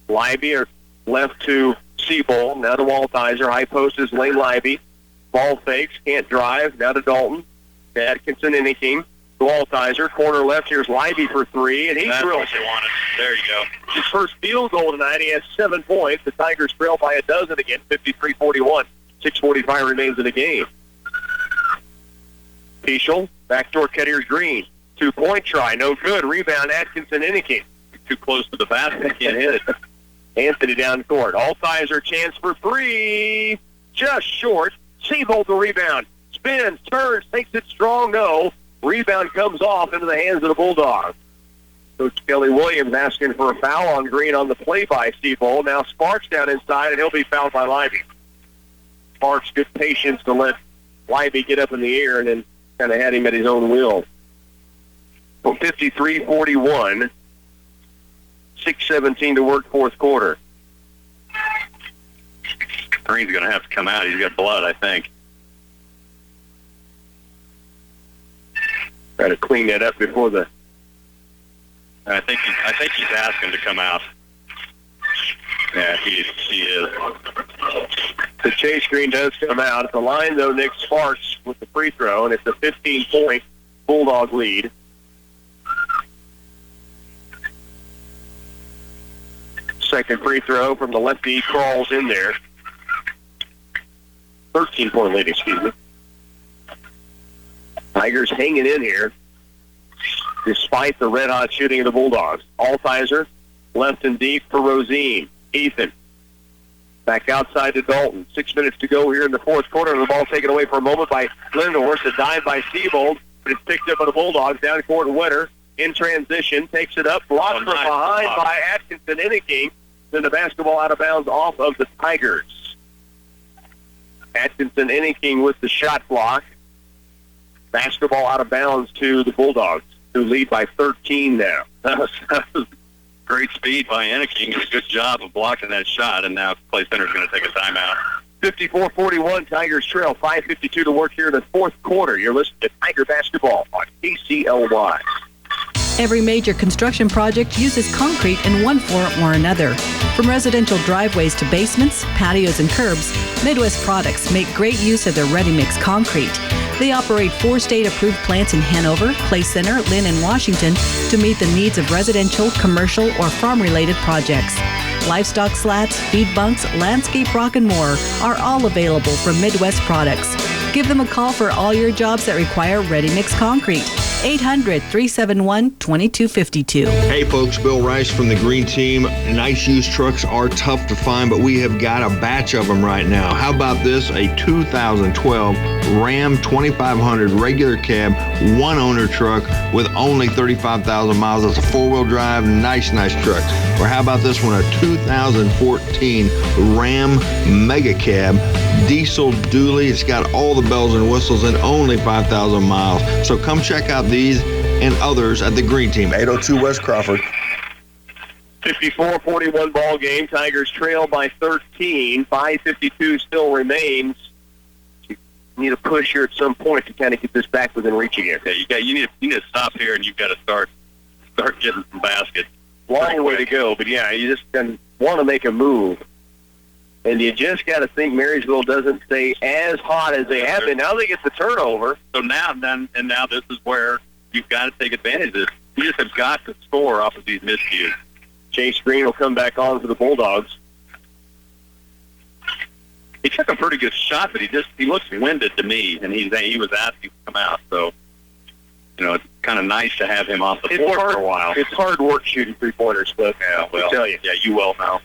Libby left to Seabold, now to Altizer. High post is Lane Libby. Ball fakes, can't drive. Now to Dalton. To Atkinson inking. Altizer, corner left. Here's Libby for 3, and he drills it. There you go. His first field goal tonight. He has 7 points. The Tigers trail by 12 again, 53-41. 6:45 remains in the game. Peschel, backdoor cut, here's Green. 2-point try, no good. Rebound, Atkinson, Inniking. Too close to the basket, can't hit it. Anthony down court. Altizer chance for three. Just short. Seabold the rebound. Spins, turns, takes it strong. No. Rebound comes off into the hands of the Bulldogs. Coach Kelly Williams asking for a foul on Green on the play by Seabold. Now Sparks down inside, and he'll be fouled by Livy. Sparks, good patience to let Livy get up in the air and then kind of had him at his own will. 53-41. 6:17 to work, fourth quarter. Green's going to have to come out. He's got blood, I think. Try to clean that up before the... I think he's asking to come out. Yeah, he is. The Chase Green does come out. At the line, though, Nick Sparks with the free throw, and it's a 15-point Bulldog lead. Second free throw from the lefty, crawls in there. 13-point lead, excuse me. Tigers hanging in here despite the red-hot shooting of the Bulldogs. Altizer, left and deep for Rosine. Ethan, back outside to Dalton. 6 minutes to go here in the fourth quarter. The ball taken away for a moment by Lindhorst. A dive by Seabold, but it's picked up by the Bulldogs. Down court, Wetter in transition, takes it up, blocked from behind by Atkinson, Inniking. Then the basketball out of bounds off of the Tigers. Atkinson, Inniking with the shot block. Basketball out of bounds to the Bulldogs, who lead by 13 now. That was great speed by Inniking. Good job of blocking that shot, and now Clay Center's going to take a timeout. 54-41, Tigers trail. 5:52 to work here in the fourth quarter. You're listening to Tiger Basketball on KCLY. Every major construction project uses concrete in one form or another. From residential driveways to basements, patios, and curbs, Midwest Products make great use of their ready-mix concrete. They operate 4 state-approved plants in Hanover, Clay Center, Lynn, and Washington to meet the needs of residential, commercial, or farm-related projects. Livestock slats, feed bunks, landscape rock, and more are all available from Midwest Products. Give them a call for all your jobs that require ready-mix concrete. 800-371-2252. Hey folks, Bill Rice from the Green Team. Nice used trucks are tough to find, but we have got a batch of them right now. How about this? A 2012 Ram 2500 regular cab, one owner truck with only 35,000 miles. That's a 4-wheel drive, nice truck. Or how about this one? A 2014 Ram Mega Cab, diesel dually. It's got all the bells and whistles and only 5,000 miles. So come check out these and others at the Green Team. 802 West Crawford. 54-41 ball game. Tigers trail by 13. 5:52 still remains. You need a push here at some point to kind of get this back within reach again. Yeah, you need to stop here, and you've got to start getting some baskets. Long way to go, but yeah, you just want to make a move. And you just got to think Marysville doesn't stay as hot as they have been. Now they get the turnover. So now this is where you've got to take advantage of this. You just have got to score off of these miscues. Chase Green will come back on for the Bulldogs. He took a pretty good shot, but he looks winded to me, and he was asking to come out. So, it's kind of nice to have him off the floor for a while. It's hard work shooting three-pointers, but yeah, I'll tell you. Yeah, you will now.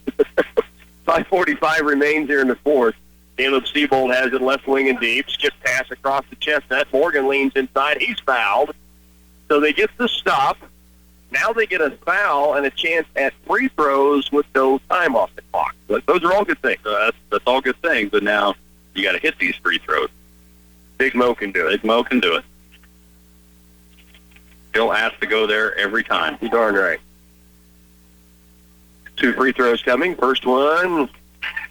5:45 remains here in the fourth. Caleb Seabold has it left wing and deep. Skip pass across the chestnut. Morgan leans inside. He's fouled. So they get the stop. Now they get a foul and a chance at free throws with no time off the clock. But those are all good things. That's all good things, but now you got to hit these free throws. Big Mo can do it. He'll ask to go there every time. You're darn right. 2 free throws coming. First one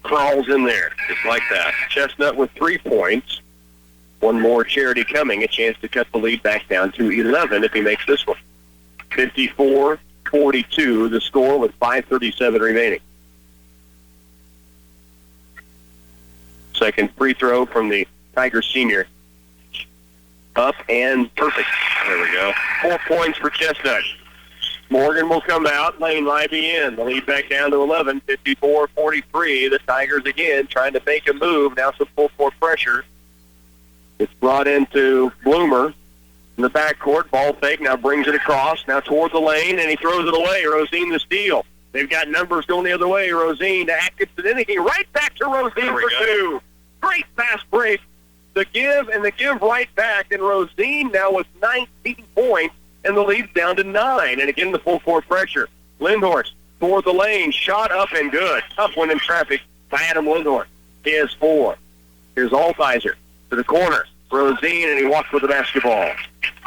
crawls in there, just like that. Chestnut with 3 points. One more Charity coming, a chance to cut the lead back down to 11 if he makes this one. 54-42, the score with 5:37 remaining. Second free throw from the Tigers senior. Up and perfect. There we go. 4 points for Chestnut. Morgan will come out, Lane Libby in. The lead back down to 11, 54-43. The Tigers again trying to make a move. Now some full court pressure. It's brought into Bloomer in the backcourt. Ball fake, now brings it across, now toward the lane, and he throws it away. Rosine the steal. They've got numbers going the other way. Rosine to Atkinson, anything right back to Rosine for two. Great fast break. The give and the give right back, and Rosine now with 19 points, and the lead's down to 9. And again, the full court pressure. Lindhorst toward the lane, shot up and good. Tough one in traffic by Adam Lindhorst. He has 4. Here's Altizer to the corner. Rosine, and he walks with the basketball.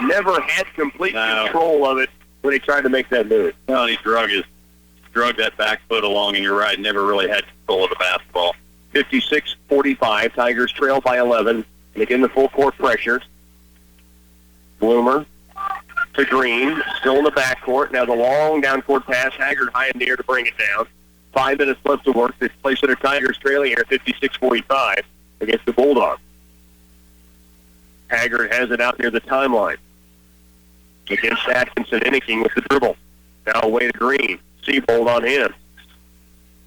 Never had complete control of it when he tried to make that move. Well, he drug that back foot along, and you're right, never really had control of the basketball. 56-45. Tigers trail by 11. And again, the full court pressure. Bloomer to Green, still in the backcourt. Now the long down court pass. Haggard high in the air to bring it down. 5 minutes left to work. This place under Tigers trailing here 56-45 against the Bulldogs. Haggard has it out near the timeline against Atkinson. Inniking with the dribble. Now away to Green. Seabold on him.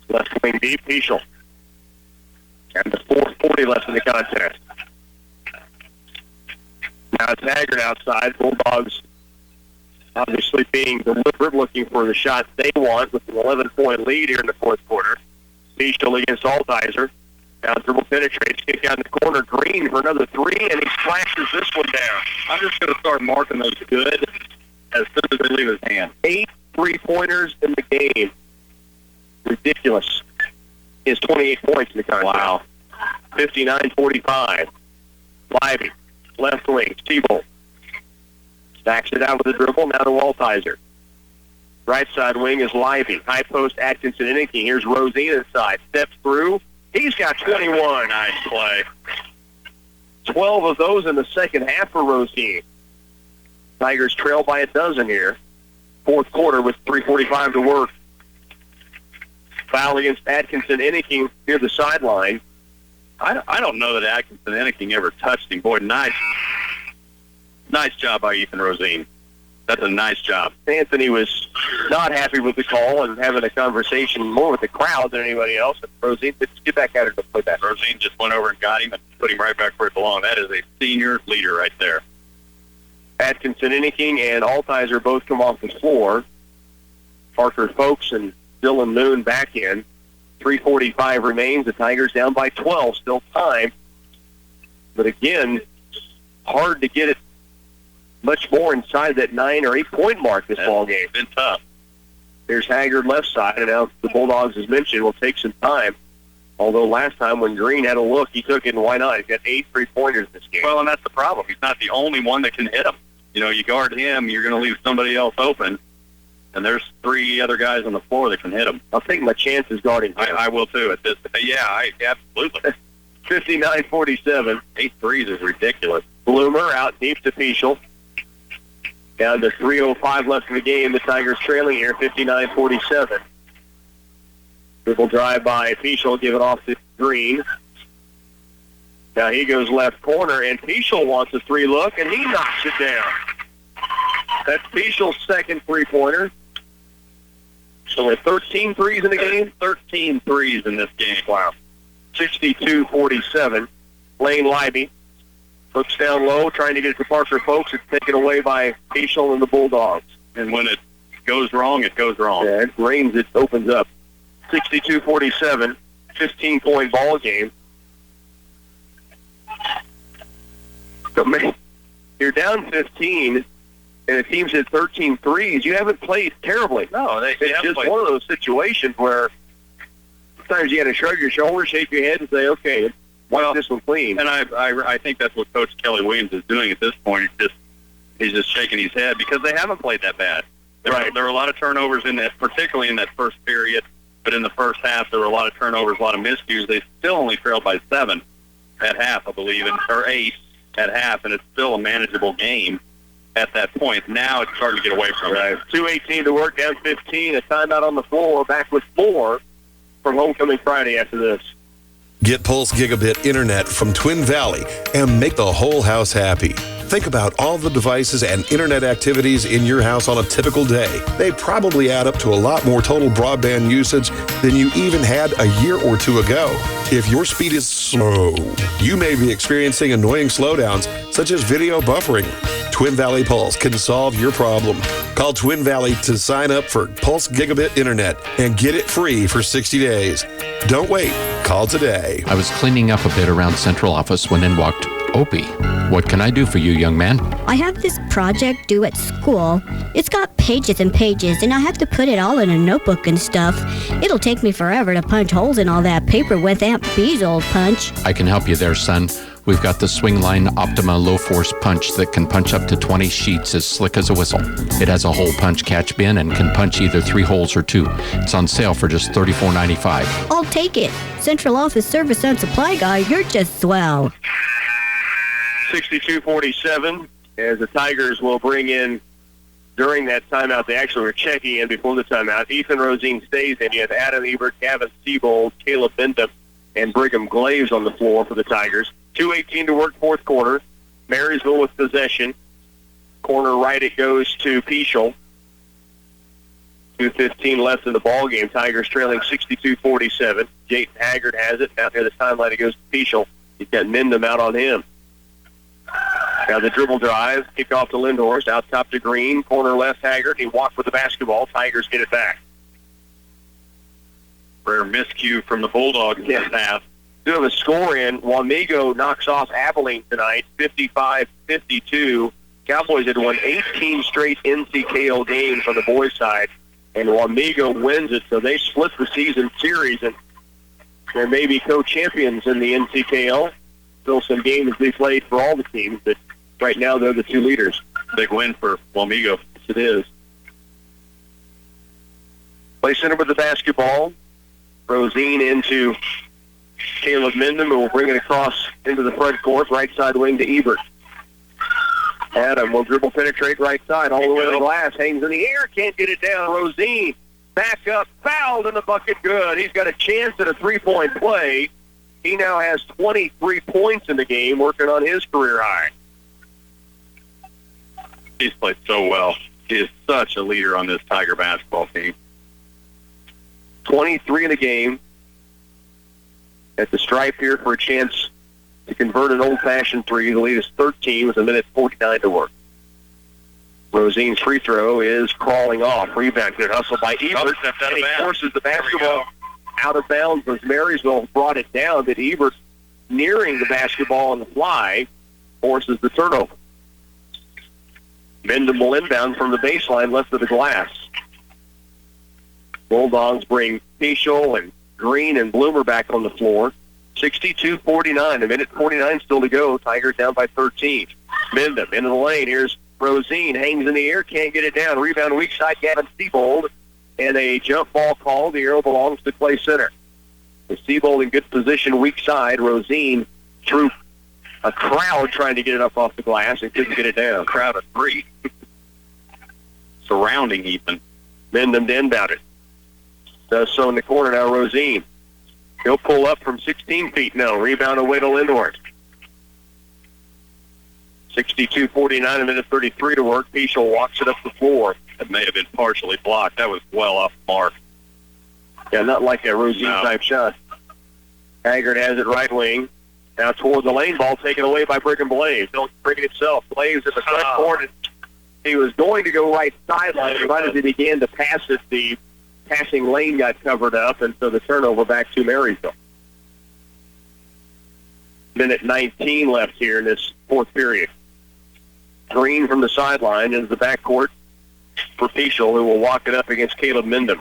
Left wing deep. Peschel. And the 4:40 left in the contest. Now it's Haggard outside. Bulldogs obviously being deliberate, looking for the shot they want with an 11-point lead here in the fourth quarter. Peschel against Altizer. Now dribble penetrates, kick out in the corner. Green for another 3, and he splashes this one down. I'm just going to start marking those good as soon as they leave his hand. 8 3-pointers in the game. Ridiculous. He has 28 points in the contest. Wow. 59-45. Lively, left wing, Seabold. Stacks it out with a dribble, now to Altizer. Right side wing is Lively. High post, Atkinson, Inniking. Here's Rosine inside. Steps through. He's got 21. Nice play. 12 of those in the second half for Rosine. Tigers trail by a dozen here. Fourth quarter with 3:45 to work. Foul against Atkinson, Inniking near the sideline. I don't know that Atkinson Inniking ever touched him. Boy, nice job by Ethan Rosine. That's a nice job. Anthony was not happy with the call and having a conversation more with the crowd than anybody else. And Rosine, let's get back at her to play that. Rosine just went over and got him and put him right back where it belonged. That is a senior leader right there. Atkinson, Inniking, and Altizer both come off the floor. Parker Folks and Dylan Moon back in. 3:45 remains. The Tigers down by 12. Still time. But again, hard to get it much more inside that 9 or 8 point mark this ball game. Been tough. There's Haggard left side, and now the Bulldogs, as mentioned, will take some time. Although last time when Green had a look, he took it, and why not? He's got 8 3-pointers this game. Well, and that's the problem. He's not the only one that can hit him. You know, you guard him, you're going to leave somebody else open, and there's 3 other guys on the floor that can hit him. I'll take my chances guarding him. I will too. At this, absolutely. 59-47. 8 threes is ridiculous. Bloomer out deep to Peschel. Down to 3:05 left in the game. The Tigers trailing here, 59-47. Dribble drive by Peschel, give it off to Green. Now he goes left corner, and Peschel wants a 3 look, and he knocks it down. That's Peschel's second 3-pointer. So we're 13 threes in the game? 13 threes in this game. Wow. 62-47. Lane Libby looks down low, trying to get it to Parker Folks. It's taken away by Peschel and the Bulldogs. And when it goes wrong, it goes wrong. Yeah, it rains, it opens up. 62-47, 15-point ball game. So, man, you're down 15, and the team's hit 13 threes. You haven't played terribly. No, it's just one of those situations where sometimes you got to shrug your shoulders, shake your head, and say, okay, wipe this one clean. And I think that's what Coach Kelly Williams is doing at this point. He's just shaking his head because they haven't played that bad. There were a lot of turnovers in that, particularly in that first period. But in the first half, there were a lot of turnovers, a lot of miscues. They still only trailed by 7 at half, I believe, or 8 at half, and it's still a manageable game at that point. Now it's starting to get away from it. 2:18 to work, down 15. A timeout on the floor. Back with 4 from Homecoming Friday after this. Get Pulse Gigabit Internet from Twin Valley and make the whole house happy. Think about all the devices and internet activities in your house on a typical day. They probably add up to a lot more total broadband usage than you even had a year or two ago. If your speed is slow, you may be experiencing annoying slowdowns, such as video buffering. Twin Valley Pulse can solve your problem. Call Twin Valley to sign up for Pulse Gigabit Internet and get it free for 60 days. Don't wait. Call today. I was cleaning up a bit around central office when in walked Opie. What can I do for you, young man? I have this project due at school. It's got pages and pages, and I have to put it all in a notebook and stuff. It'll take me forever to punch holes in all that paper with Aunt Bee's old punch. I can help you there, son. We've got the Swingline Optima Low Force Punch that can punch up to 20 sheets as slick as a whistle. It has a hole punch catch bin and can punch either 3 holes or 2. It's on sale for just $34.95. I'll take it. Central Office Service and Supply Guy, you're just swell. 62-47, as the Tigers will bring in during that timeout. They actually were checking in before the timeout. Ethan Rosine stays in. You have Adam Ebert, Gavin Siebold, Caleb Bindum, and Brigham Glaves on the floor for the Tigers. 2:18 to work, fourth quarter. Marysville with possession. Corner right, it goes to Peschel. 2:15 left in the ball game. Tigers trailing 62-47. Jayden Haggard has it. Out near the timeline, it goes to Peschel. He's got Mendham out on him. Now the dribble drive, kick off to Lindhorst, out top to Green, corner left Haggard. He walked with the basketball. Tigers get it back. Rare miscue from the Bulldogs in the half. Do have a score in. Wamego knocks off Abilene tonight, 55-52. Cowboys had won 18 straight NCKL games on the boys' side, and Wamego wins it, so they split the season series, and they may be co-champions in the NCKL. Still some games to be played for all the teams, but right now they're the two leaders. Big win for Wamego. Yes, it is. Play center with the basketball. Rosine into Caleb Mendham, who will bring it across into the front court, right side wing to Ebert. Adam will dribble penetrate right side all the way to the glass, hangs in the air, can't get it down. Rosine back up, fouled in the bucket, good. He's got a chance at a three-point play. He now has 23 points in the game, working on his career high. He's played so well. He is such a leader on this Tiger basketball team. 23 in the game. At the stripe here for a chance to convert an old-fashioned three. The lead is 13 with 1:49 to work. Rosine's free throw is crawling off. Rebound, good hustle by Ebert. And he forces the basketball out of bounds as Marysville brought it down, but Ebert, nearing the basketball on the fly, forces the turnover. Mendham will inbound from the baseline left of the glass. Bulldogs bring Peschel and Green and Bloomer back on the floor. 62-49, 1:49 still to go. Tigers down by 13. Mendham into the lane. Here's Rosine, hangs in the air, can't get it down. Rebound weak side, Gavin Siebold. And a jump ball call. The arrow belongs to Clay Center. The Siebold in good position, weak side. Rosine through a crowd trying to get it up off the glass and couldn't get it down. Crowd of 3. Surrounding Ethan. Mendham to inbound it. Does so in the corner now, Rosine. He'll pull up from 16 feet now. Rebound away to Lindhorst. 62-49, 1:33 to work. Peschel walks it up the floor. That may have been partially blocked. That was well off the mark. Yeah, not like a Rosine-type shot. Haggard has it right wing. Now toward the lane, ball taken away by Brigham Blaze. Don't bring it itself. Blaze at the front court. And he was going to go right sideline. Right as he began to pass it, the passing lane got covered up, and so the turnover back to Marysville. Minute 19 left here in this fourth period. Green from the sideline into the backcourt for Peschel, who will walk it up against Caleb Mendham.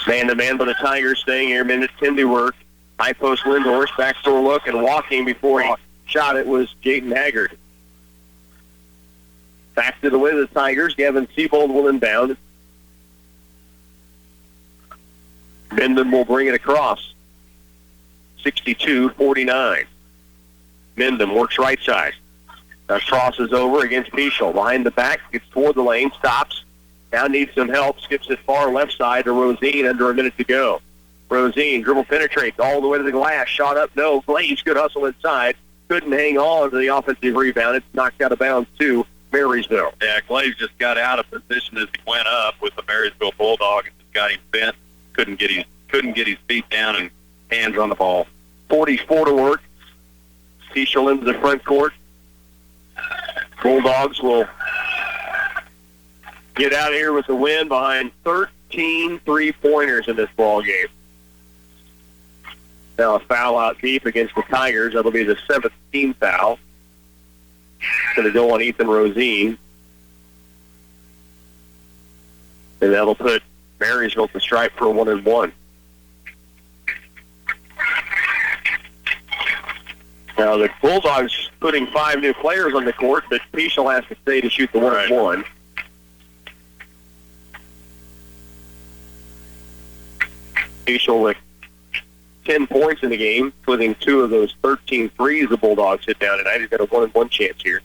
Man-to-man by the Tigers staying here. Minute 10 to work. High post Lindhorst, backdoor look, and walking before he shot it was Jayden Haggard. Back to the way of the Tigers. Gavin Siebold will inbound. Mendham will bring it across. 62-49. Mendham works right side. Now crosses over against Peschel. Behind the back, gets toward the lane, stops. Now needs some help. Skips it far left side to Rosine under a minute to go. Rosine dribble penetrates all the way to the glass. Shot up, no. Blaze, good hustle inside. couldn't hang on to the offensive rebound. It's knocked out of bounds to Marysville. Yeah, Glaze just got out of position as he went up with the Marysville Bulldog and just got him bent. Couldn't get his feet down and hands on the ball. 44 to work. Cecil into the front court. Bulldogs will get out of here with the win behind 13 three-pointers in this ball game. Now a foul out deep against the Tigers. That'll be the 7th team foul. It's going to go on Ethan Rosine. And that'll put Marysville to stripe for a 1-and-1. Now, the Bulldogs putting 5 new players on the court, but Peschel has to stay to shoot the 1-and-1. Peschel with 10 points in the game, putting 2 of those 13 threes the Bulldogs hit down tonight. He's got a 1-and-1 chance here.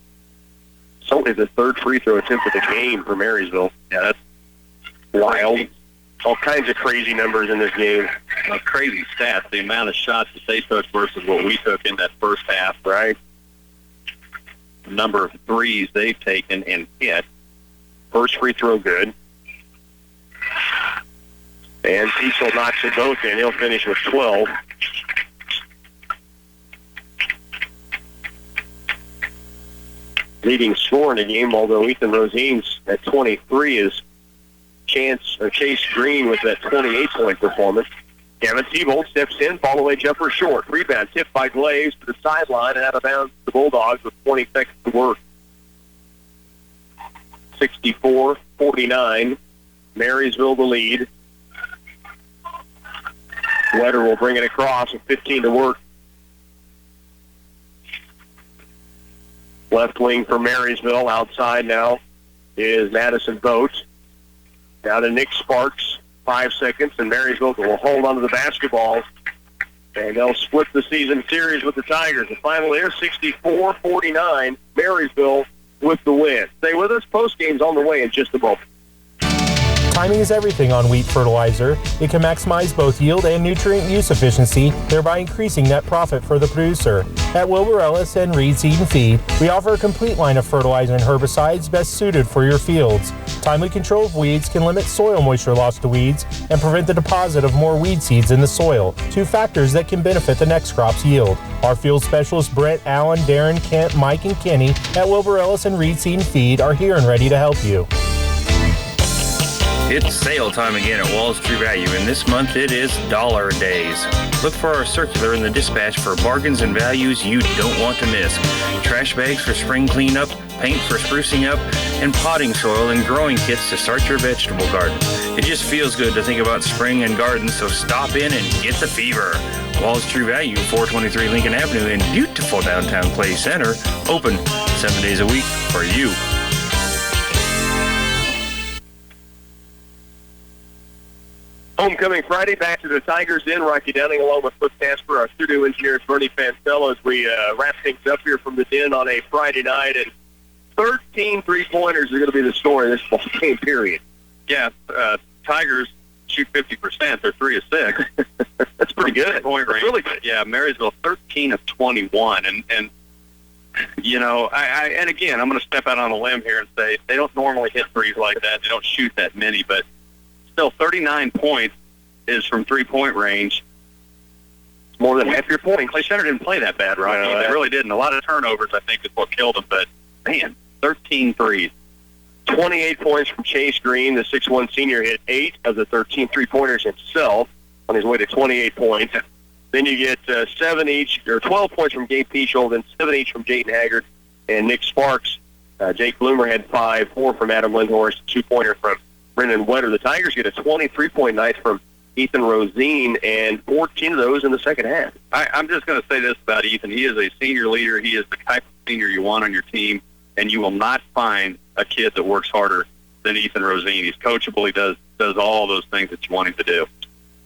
It's only the 3rd free throw attempt of the game for Marysville. Yeah, that's wild. All kinds of crazy numbers in this game. Crazy stats, the amount of shots that they took versus what we took in that first half. Right. The number of threes they've taken and hit. First free throw good. And Peschel knocks it both in. He'll finish with 12. Leading scorer in the game, although Ethan Rosine's at 23 is Chase Green with that 28-point performance. Gavin Siebold steps in, follow-away jumper short. Rebound tipped by Glaze to the sideline and out of bounds to the Bulldogs with 20 seconds to work. 64-49. Marysville the lead. Wetter will bring it across with 15 to work. Left wing for Marysville. Outside now is Madison Boat. Now to Nick Sparks. 5 seconds, and Marysville will hold on to the basketball. And they'll split the season series with the Tigers. The final here, 64-49. Marysville with the win. Stay with us. Post game's on the way in just a moment. Timing is everything on wheat fertilizer. It can maximize both yield and nutrient use efficiency, thereby increasing net profit for the producer. At Wilbur Ellis and Reed Seed and Feed, we offer a complete line of fertilizer and herbicides best suited for your fields. Timely control of weeds can limit soil moisture loss to weeds and prevent the deposit of more weed seeds in the soil, 2 factors that can benefit the next crop's yield. Our field specialists Brett, Allen, Darren, Kent, Mike, and Kenny at Wilbur Ellis and Reed Seed and Feed are here and ready to help you. It's sale time again at Walls True Value, and this month it is Dollar Days. Look for our circular in the dispatch for bargains and values you don't want to miss. Trash bags for spring cleanup, paint for sprucing up, and potting soil and growing kits to start your vegetable garden. It just feels good to think about spring and gardens, so stop in and get the fever. Walls True Value, 423 Lincoln Avenue in beautiful downtown Clay Center, open 7 days a week for you. Homecoming Friday, back to the Tigers Den. Rocky Downing along with Flip Casper, our studio engineers Bernie Fancello, as we wrap things up here from the Den on a Friday night. And 13 three-pointers are going to be the story of this ball game, period. Yeah, Tigers shoot 50%. They're 3 of 6. That's pretty good. Point range. Really good. Yeah, Marysville 13 of 21. And you know, and again, I'm going to step out on a limb here and say they don't normally hit threes like that. They don't shoot that many, but still 39 points is from three-point range. It's more than half your points. Clay Center didn't play that bad, right? They really didn't. A lot of turnovers, I think, is what killed them. But, man, 13 threes. 28 points from Chase Green. The 6'1 senior hit 8 of the 13 three-pointers himself on his way to 28 points. Then you get 7 each, or 12 points from Gabe Peschel, then 7 each from Jayden Haggard and Nick Sparks. Jake Bloomer had 5, 4 from Adam Lindhorst, 2-pointer from Brendan Wetter. The Tigers get a 23-point night from Ethan Rosine, and 14 of those in the second half. I'm just going to say this about Ethan. He is a senior leader. He is the type of senior you want on your team, and you will not find a kid that works harder than Ethan Rosine. He's coachable. He does all those things that you want him to do.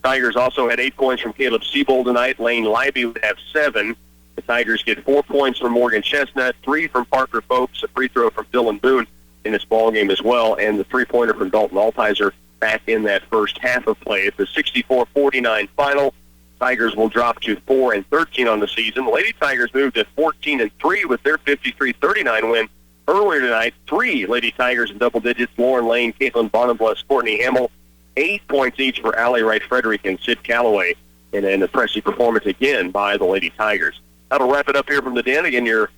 Tigers also had 8 points from Caleb Siebold tonight. Lane Libby would have 7. The Tigers get 4 points from Morgan Chestnut, 3 from Parker Folks, a free throw from Dylan Boone in this ball game as well, and the 3-pointer from Dalton Altizer back in that first half of play. It's a 64-49 final. Tigers will drop to 4-13 on the season. The Lady Tigers moved to 14-3 with their 53-39 win earlier tonight. 3 Lady Tigers in double digits: Lauren Lane, Caitlin Bonenbless, Courtney Hamill. 8 points each for Allie Wright-Frederick and Sid Calloway in an impressive performance again by the Lady Tigers. That'll wrap it up here from the Den. Again, your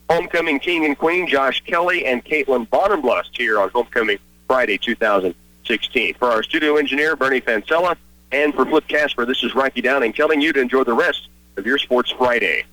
homecoming king and queen, Josh Kelly and Caitlin Bonenblust, here on Homecoming Friday 2016. For our studio engineer, Bernie Fancella, and for Flip Casper, this is Rocky Downing telling you to enjoy the rest of your Sports Friday.